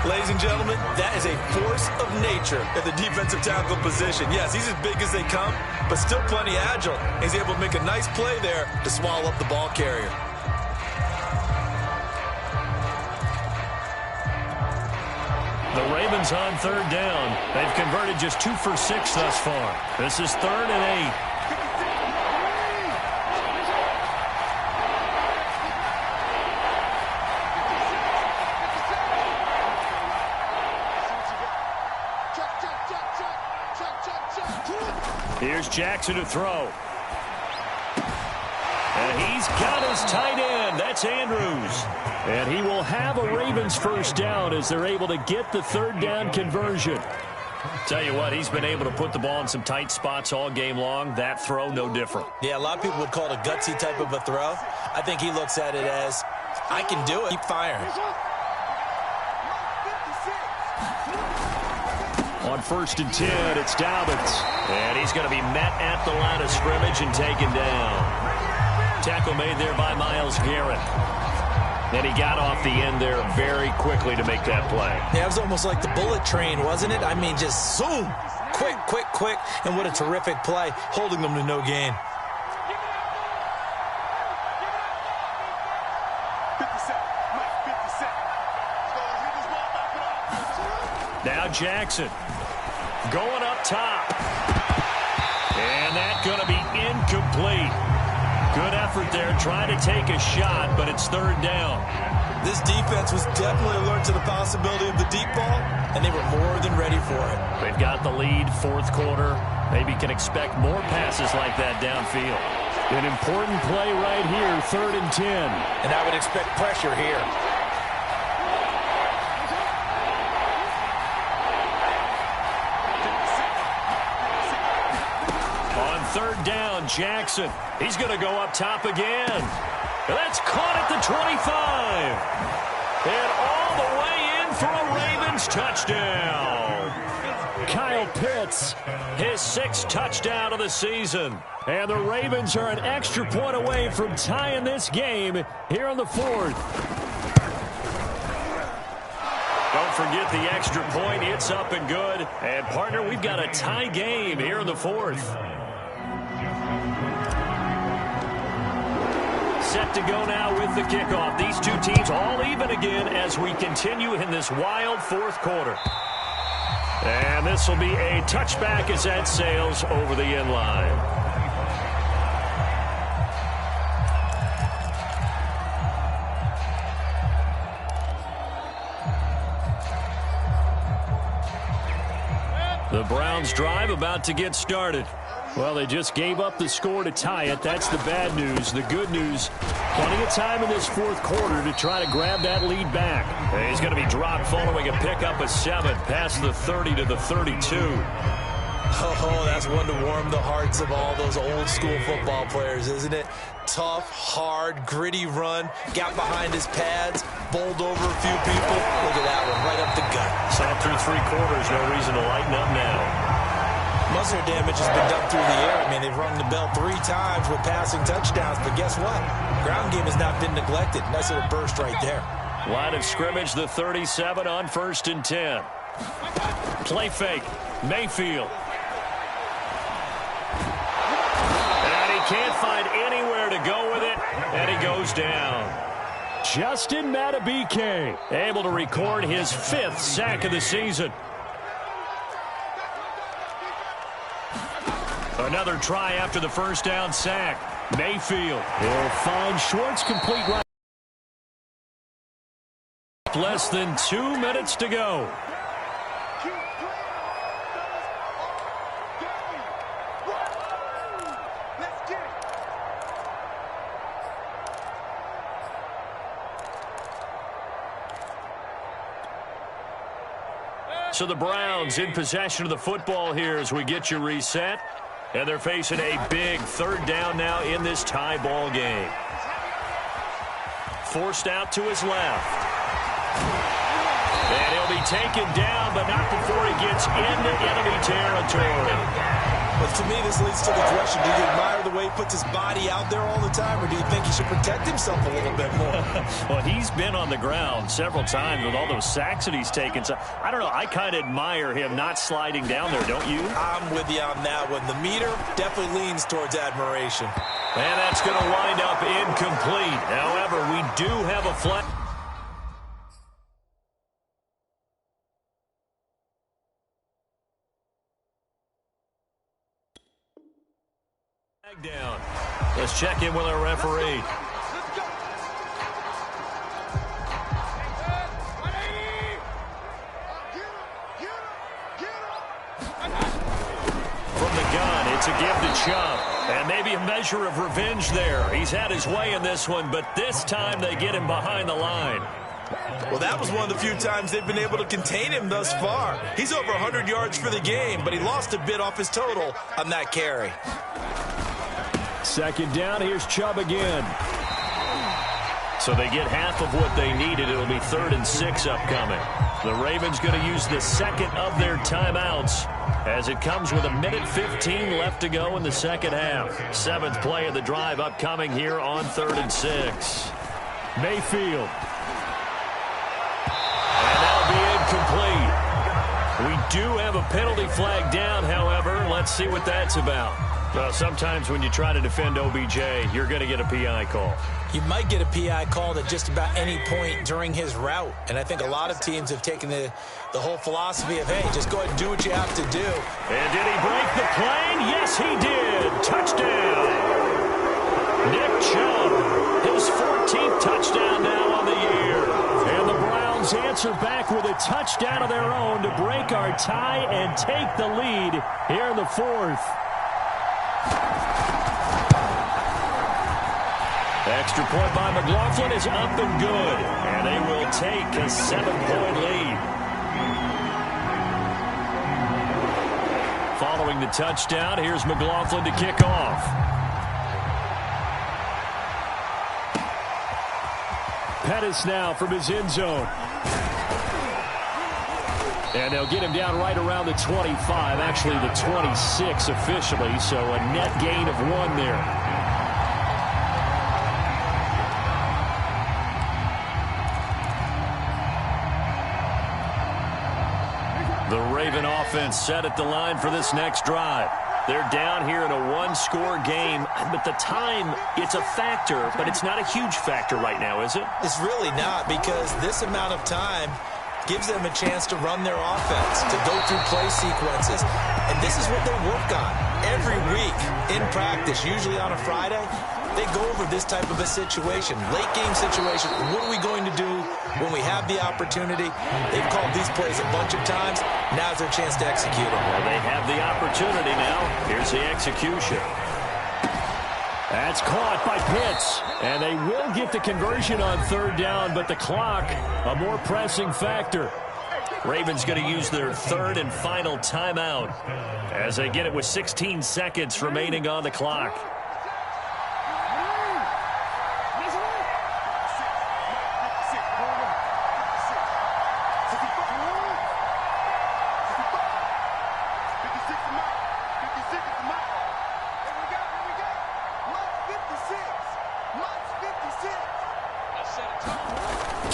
Ladies and gentlemen, that is a force of nature at the defensive tackle position. Yes, he's as big as they come, but still plenty agile. He's able to make a nice play there to swallow up the ball carrier. The Ravens on third down. They've converted just 2 for 6 thus far. This is 3rd and 8. Here's Jackson to throw. And he's got his tight end. That's Andrews. And he will have a Ravens first down as they're able to get the third down conversion. Tell you what, he's been able to put the ball in some tight spots all game long. That throw, no different. Yeah, a lot of people would call it a gutsy type of a throw. I think he looks at it as, I can do it. Keep firing. On 1st and 10, it's Dobbins. And he's going to be met at the line of scrimmage and taken down. Tackle made there by Myles Garrett. And he got off the end there very quickly to make that play. Yeah, it was almost like the bullet train, wasn't it? I mean, just zoom. Quick, quick, quick. And what a terrific play, holding them to no gain. Now Jackson going up top. And that's going to be incomplete. Good effort there trying to take a shot, but it's 3rd down. This defense was definitely alert to the possibility of the deep ball, and they were more than ready for it. They've got the lead, 4th quarter. Maybe can expect more passes like that downfield. An important play right here, 3rd and 10. And I would expect pressure here. On 3rd down, Justin Jackson. He's going to go up top again. And that's caught at the 25. And all the way in for a Ravens touchdown. Kyle Pitts, his 6th touchdown of the season. And the Ravens are an extra point away from tying this game here in the 4th. Don't forget the extra point. It's up and good. And, partner, we've got a tie game here in the 4th. Set to go now with the kickoff. These two teams all even again as we continue in this wild 4th quarter. And this will be a touchback as that sails over the end line. The Browns drive about to get started. Well, they just gave up the score to tie it. That's the bad news. The good news, plenty of time in this 4th quarter to try to grab that lead back. And he's going to be dropped following a pickup of 7 past the 30 to the 32. Oh, that's one to warm the hearts of all those old school football players, isn't it? Tough, hard, gritty run, got behind his pads, bowled over a few people. Look at that one, right up the gut. Sat through 3 quarters, no reason to lighten up now. Muzzle damage has been done through the air. I mean, they've rung the bell 3 times with passing touchdowns, but guess what? Ground game has not been neglected. Nice little burst right there. Line of scrimmage, the 37 on 1st and 10. Play fake, Mayfield. And he can't find anywhere to go with it, and he goes down. Justin Madubuike able to record his 5th sack of the season. Another try after the first down sack. Mayfield. He'll find Schwartz complete right. Less than 2 minutes to go. So the Browns in possession of the football here as we get you reset. And they're facing a big 3rd down now in this tie ball game. Forced out to his left. And he'll be taken down, but not before he gets into enemy territory. But to me, this leads to the question, do you admire the way he puts his body out there all the time, or do you think he should protect himself a little bit more? Well, he's been on the ground several times with all those sacks that he's taken. So I don't know. I kind of admire him not sliding down there, don't you? I'm with you on that one. The meter definitely leans towards admiration. And that's going to wind up incomplete. However, we do have a flag. Down. Let's check in with our referee. From the gun, it's a give to Chubb. And maybe a measure of revenge there. He's had his way in this one, but this time they get him behind the line. Well, that was one of the few times they've been able to contain him thus far. He's over 100 yards for the game, but he lost a bit off his total on that carry. 2nd down, here's Chubb again. So they get half of what they needed. It'll be 3rd and 6 upcoming. The Ravens going to use the 2nd of their timeouts as it comes with 1:15 left to go in the 2nd half. 7th play of the drive upcoming here on 3rd and 6. Mayfield. And that'll be incomplete. We do have a penalty flag down, however. Let's see what that's about. Well, sometimes when you try to defend OBJ, you're going to get a PI call. You might get a PI called at just about any point during his route. And I think a lot of teams have taken the whole philosophy of, hey, just go ahead and do what you have to do. And did he break the plane? Yes, he did. Touchdown. Nick Chubb, his 14th touchdown now on the year. And the Browns answer back with a touchdown of their own to break our tie and take the lead here in the 4th. Extra point by McLaughlin is up and good. And they will take a 7-point lead. following the touchdown. Here's McLaughlin to kick off. Pettis now from his end zone. And they'll get him down right around the 25, actually the 26 officially, so a net gain of 1 there. The Raven offense set at the line for this next drive. They're down here in a one-score game, but the time, it's a factor, but it's not a huge factor right now, is it? It's really not, because this amount of time gives them a chance to run their offense, to go through play sequences. And this is what they work on every week in practice, usually on a Friday. They go over this type of a situation, late game situation. What are we going to do when we have the opportunity? They've called these plays a bunch of times. Now's their chance to execute them. Well, they have the opportunity now. Here's the execution. That's caught by Pitts. And they will get the conversion on 3rd down, but the clock, a more pressing factor. Ravens going to use their 3rd and final timeout as they get it with 16 seconds remaining on the clock.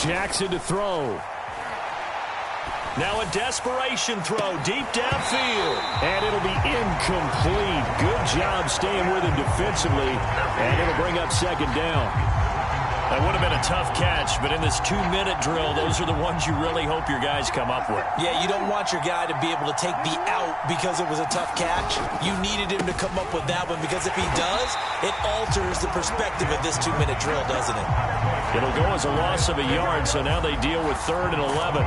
Jackson to throw. Now a desperation throw deep downfield. And it'll be incomplete. Good job staying with him defensively. And it'll bring up 2nd down. That would have been a tough catch, but in this 2-minute drill, those are the ones you really hope your guys come up with. Yeah, you don't want your guy to be able to take the out because it was a tough catch. You needed him to come up with that one, because if he does, it alters the perspective of this 2-minute drill, doesn't it? It'll go as a loss of a yard, so now they deal with 3rd and 11.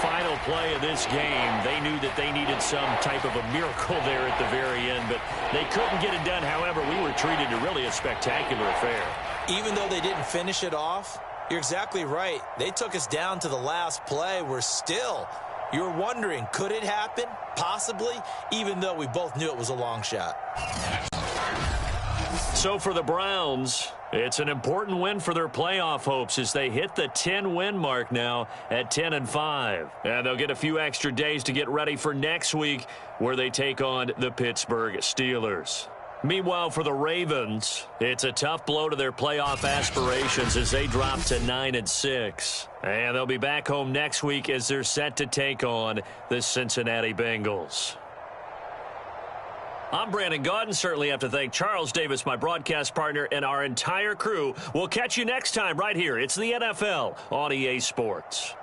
Final play of this game, they knew that they needed some type of a miracle there at the very end, but they couldn't get it done. However, we were treated to really a spectacular affair. Even though they didn't finish it off, you're exactly right. They took us down to the last play. You were wondering, could it happen? Possibly, even though we both knew it was a long shot. So for the Browns, it's an important win for their playoff hopes as they hit the 10-win mark now at 10-5. And they'll get a few extra days to get ready for next week, where they take on the Pittsburgh Steelers. Meanwhile, for the Ravens, it's a tough blow to their playoff aspirations as they drop to 9-6. And they'll be back home next week as they're set to take on the Cincinnati Bengals. I'm Brandon Gaudin. Certainly have to thank Charles Davis, my broadcast partner, and our entire crew. We'll catch you next time right here. It's the NFL on EA Sports.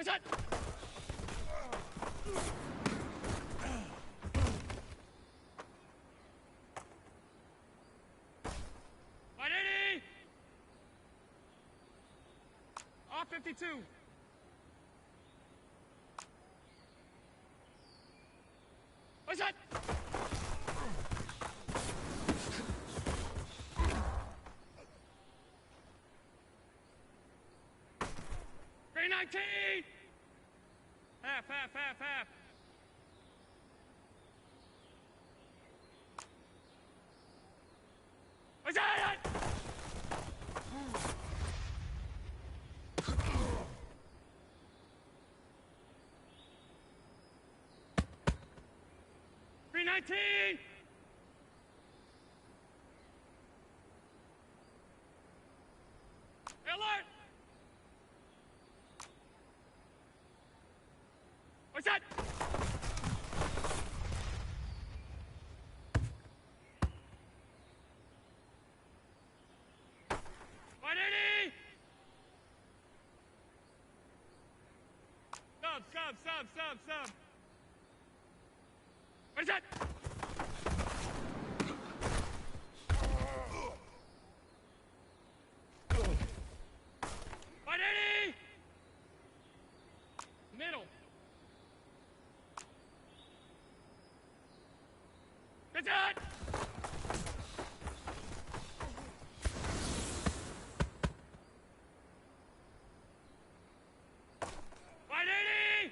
What's that? $180! Off 52. What's that? $319! Half. What's that? $319! Alert! What's that? $180! Sub. What's that? $180! Middle. What's that? $180!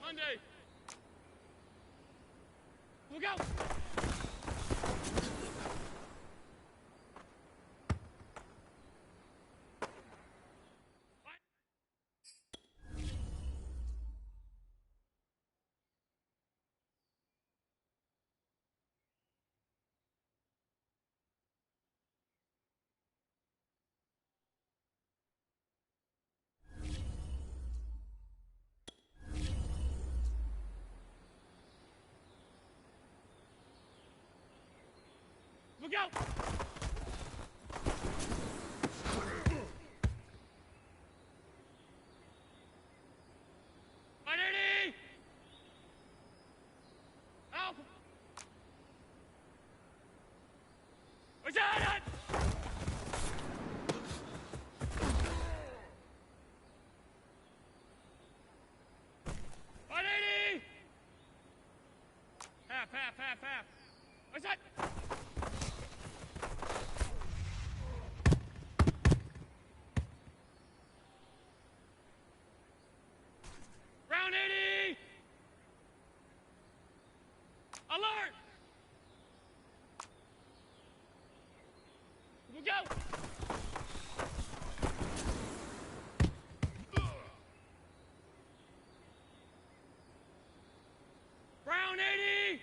Monday. Look out! Look out! $180! Help! What's that? $180! Half. What's that? Round 80! Alert! We'll go! Round 80!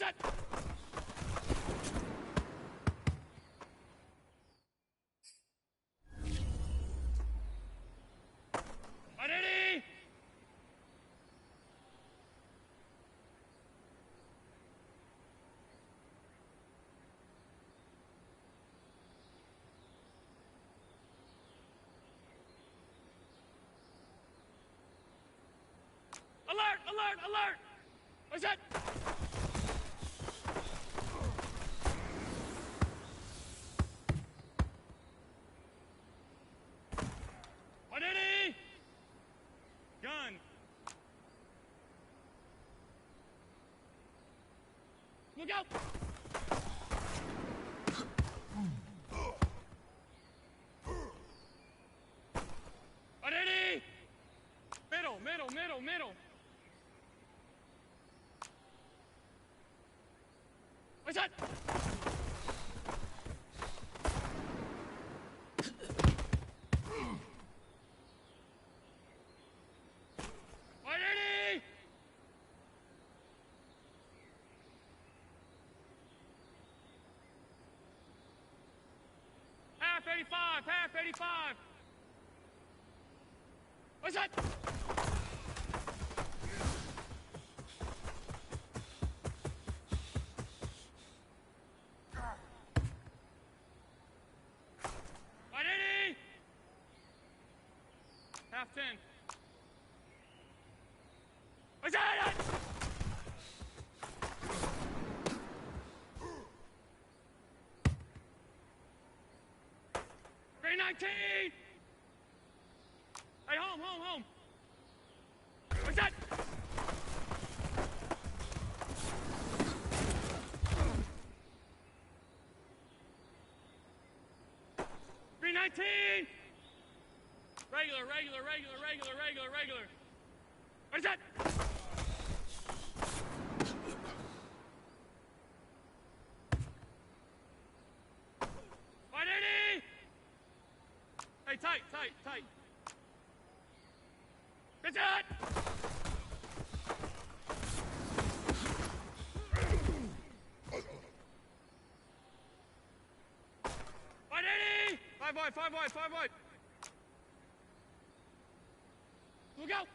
that? 180! Alert! Alert! Alert! What's that? Gun. Look out! Ready? Middle, middle, middle, middle. What's that? Half 85, half 85. What's that? Half 10. What's that? 319! Hey, home. What's that? $319! Regular. What's that? Hey, tight. What's that? Five wide. Look out!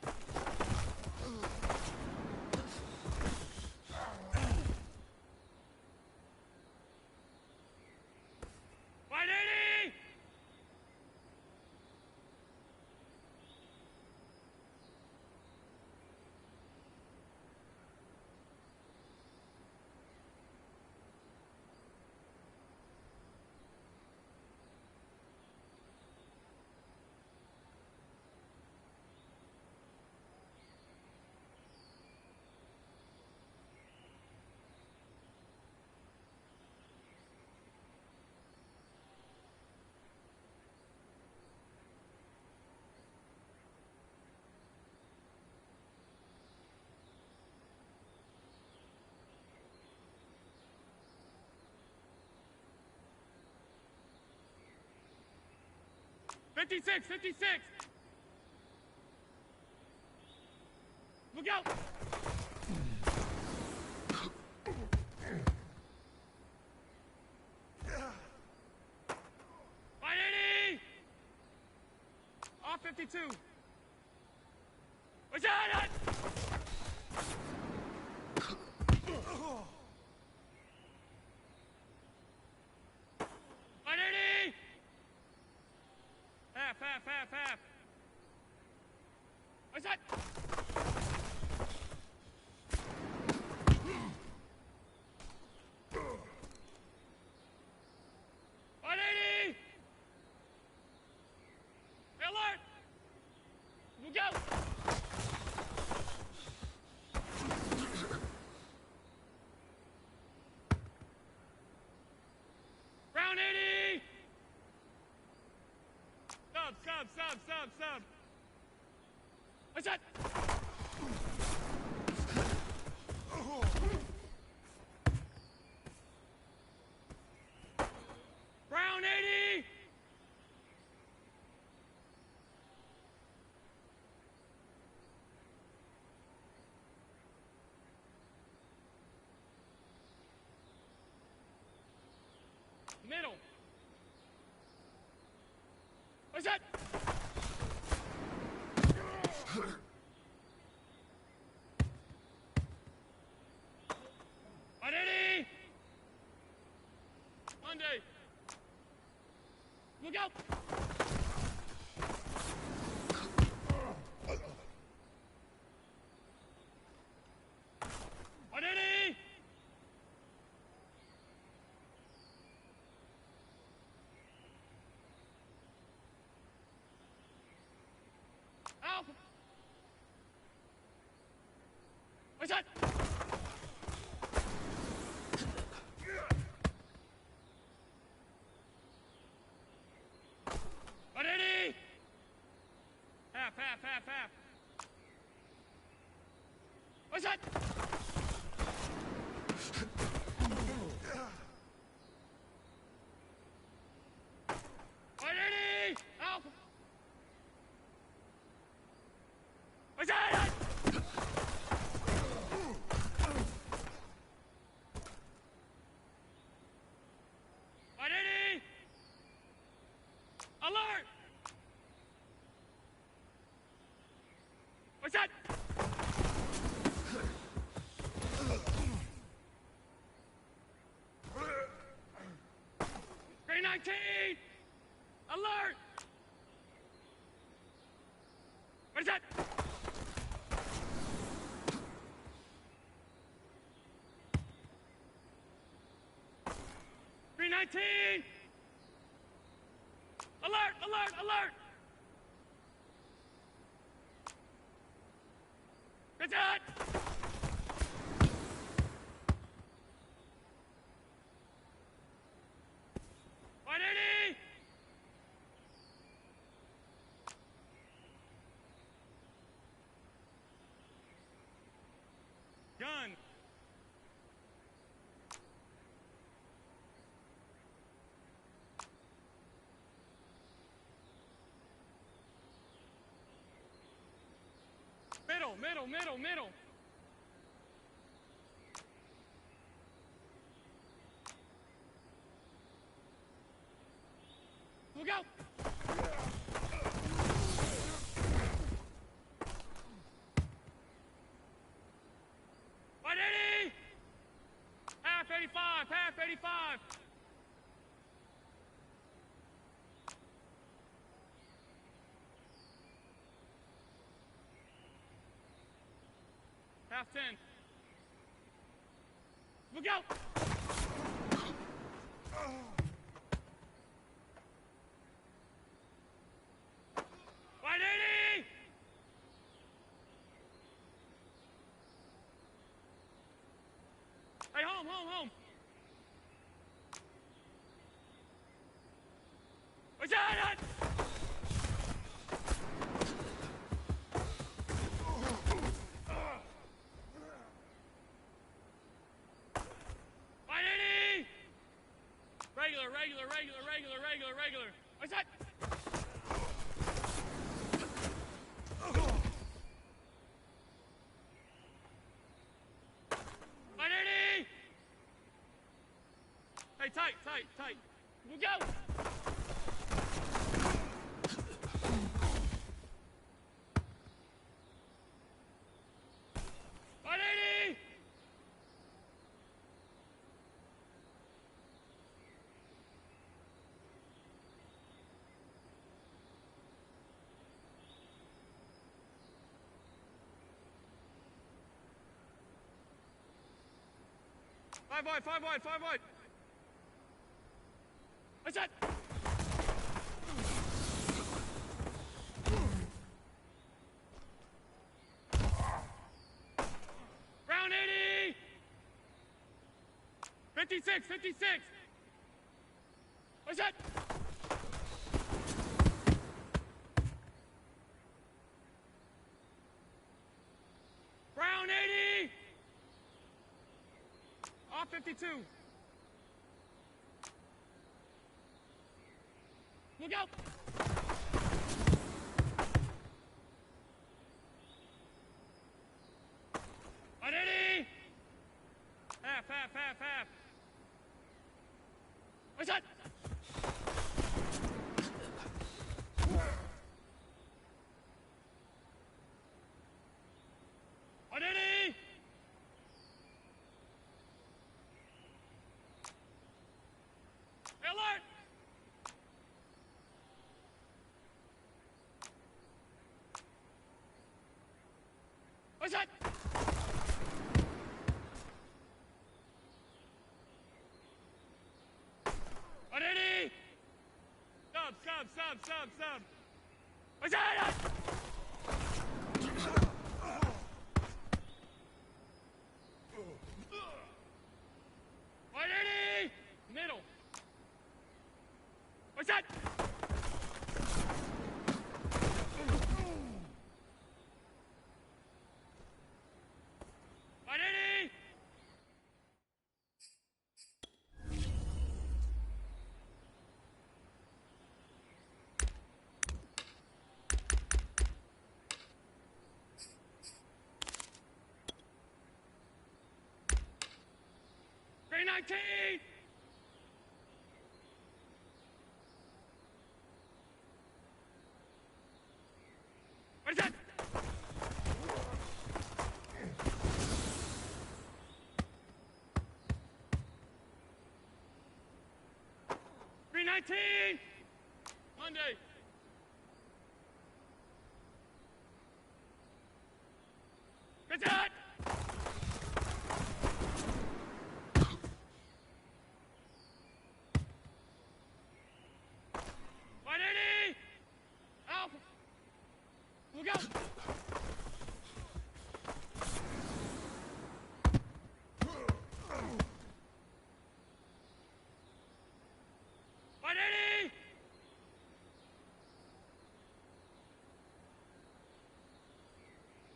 $56! Look out! $580! Off 52. What's that? Half. What's that? $180! Alert! Look out! Round 80! Sub. What's that? Brown 80! middle. What's that? 180. Monday. Look out. 180. Out. What's that? 180. Half. What's that? 180. Out. What's that? 180. Alert. What's that? 319. Alert. What is that? 319. Alert. What's that? 180. Gun. Middle. Look out. 180. Half 85. Half 10. Look out. 180. Hey, home. What's that? 180. Regular. What's that? 180. Hey, tight. We'll go. 180. Five wide. What's that? 80. 56. What's that? 80. Off 52. Look out. 180. Half. What's that? Hey, alert! What's that? Ready? Sub. What's that? Ready? Middle. What's that? Ready? Green 19! What is that? Green 19! Monday! What's that? Look out!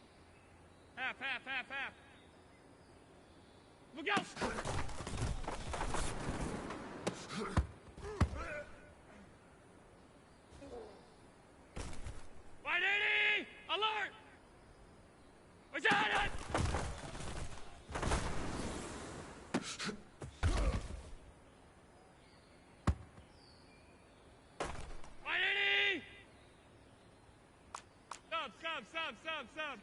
Ready? Half. Look out! Ready? Alert! What's that? Ready? Sub.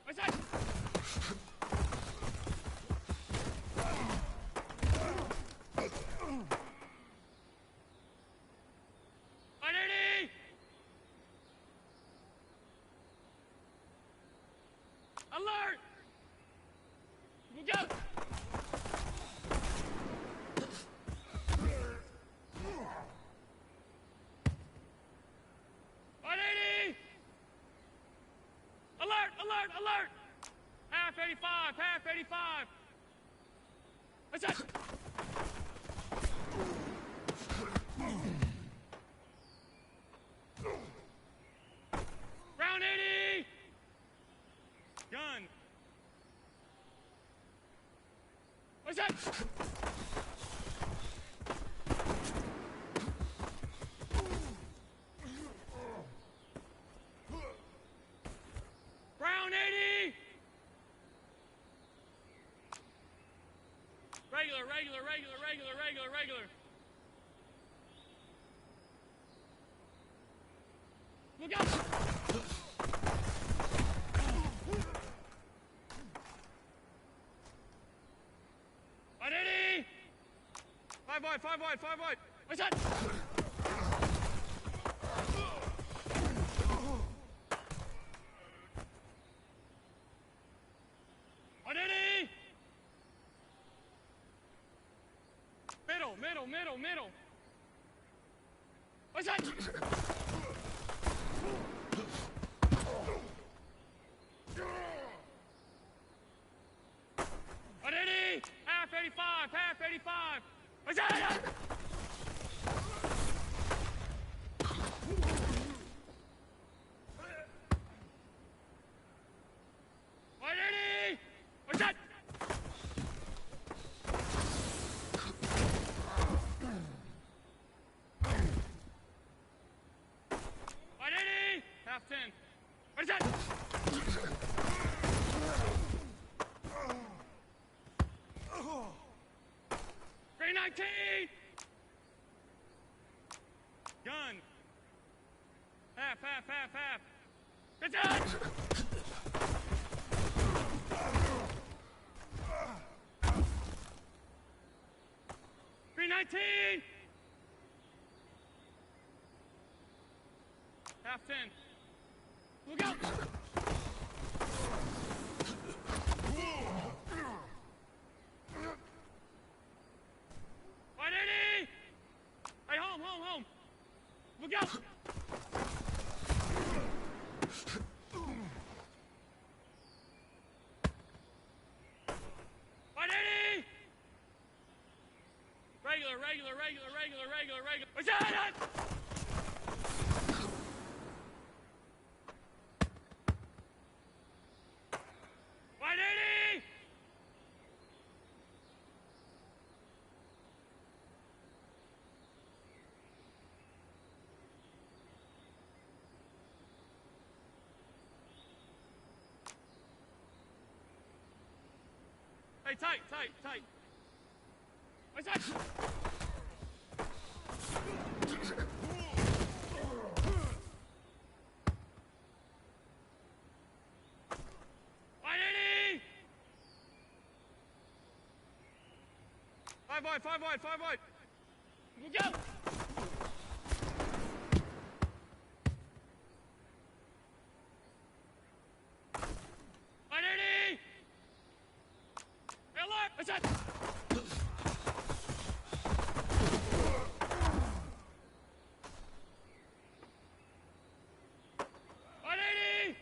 What's that? Ready? Alert! Look out! Ready? Alert! Half 85! What's that? Round 80! Gun! What's that? Brown 80! Regular. Look out! Ready? Five wide. What's that? Ready? Middle. What's that? Ready? Half 85. What's that? Ready? What's that? Ready? Half 10. What's that? 319! Gun! Half! Good job! 319! half 10. Look out! 180! Hey, home! Look out! 180! Regular. What's that? 180! Hey, tight. What's that? 180! 5 wide. Look out! 180! Hey, alert! What's that? 180!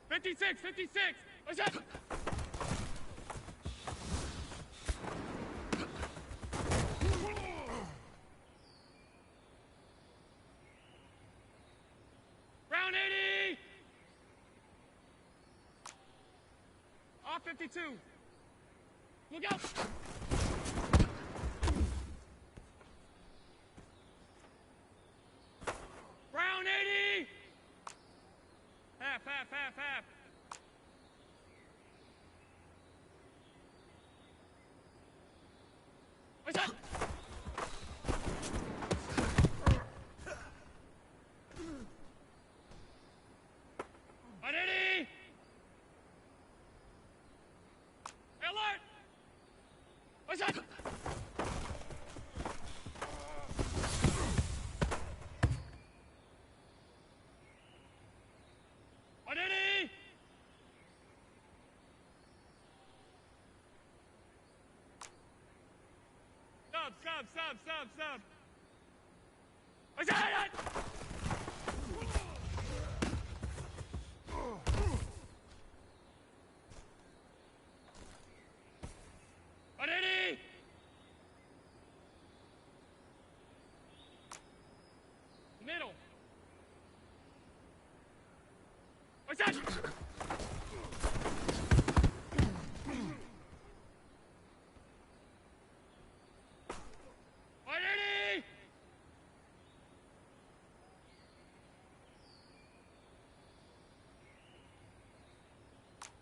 '56! What's that? Round 80! Off 52. Look out! Round 80! Half. What's that? 180! Alert! What's that? 180! Stop! What's that? 180! Middle. What's that? 180!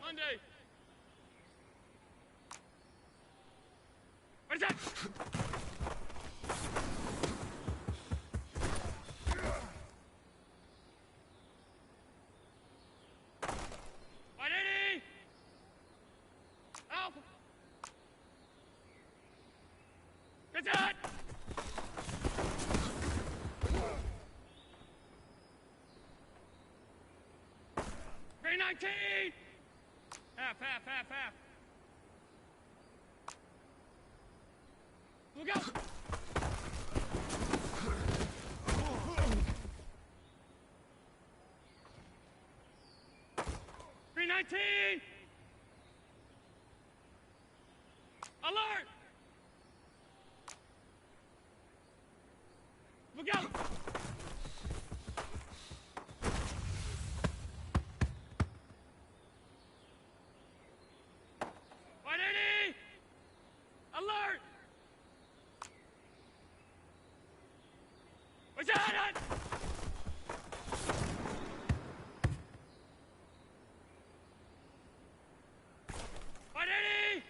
Monday. What is that? 180! Out! Get that! 319! Half. Look out! 180! Look out! Ready! Alert! What's that? Ready!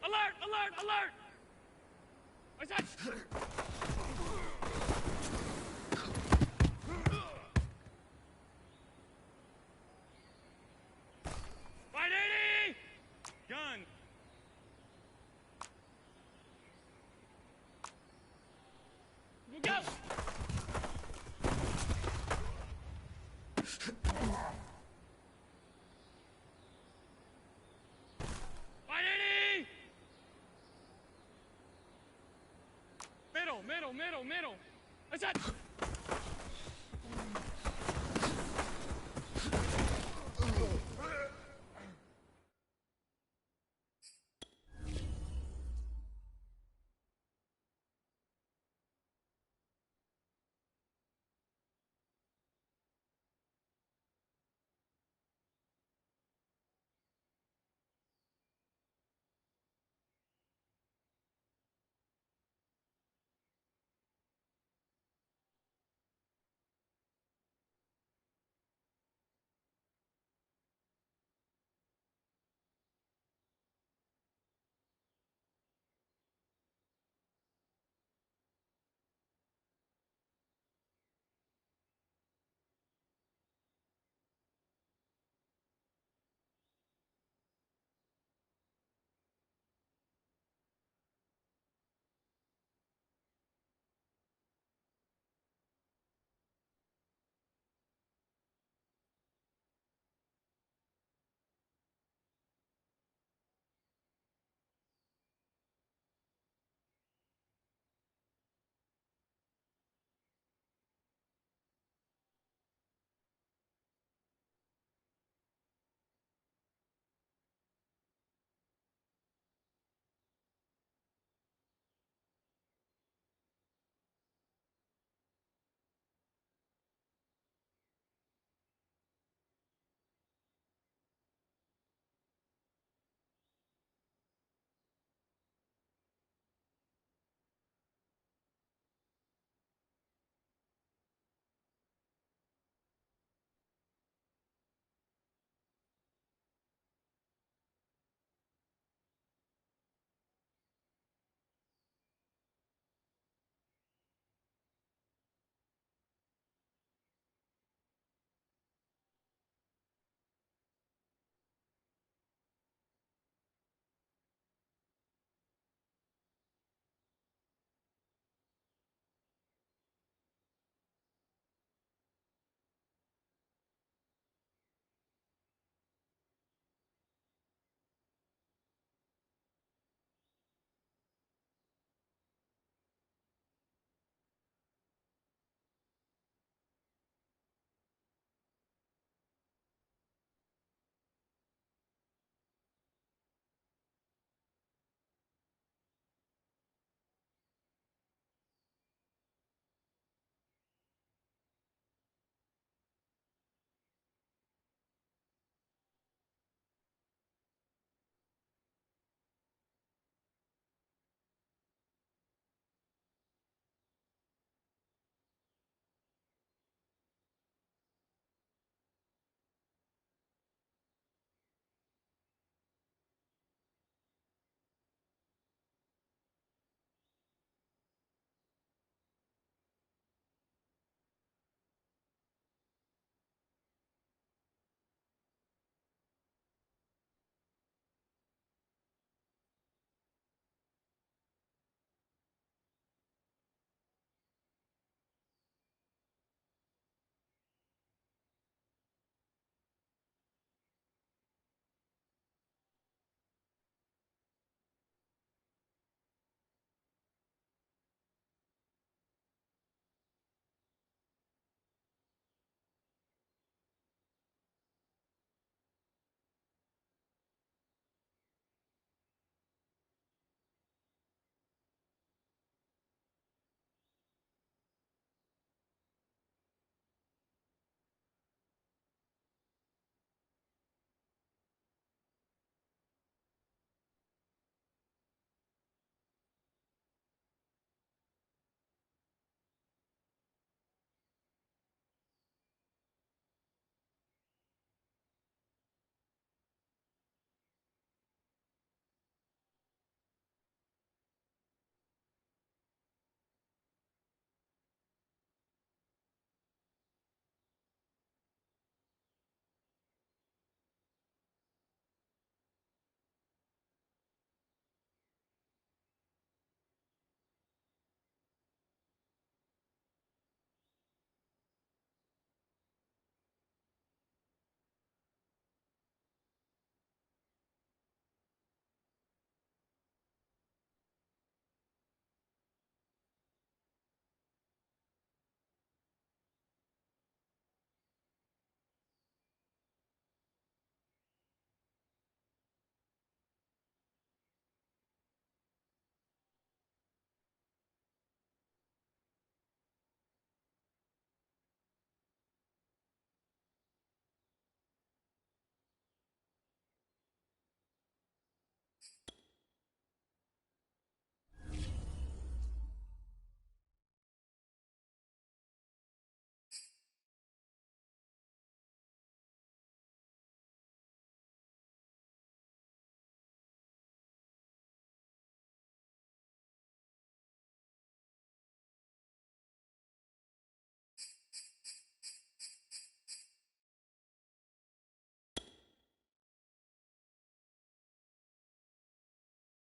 Alert! Alert! Alert! What's that? Ready! Gun! Look out! Ready! Middle! What's that?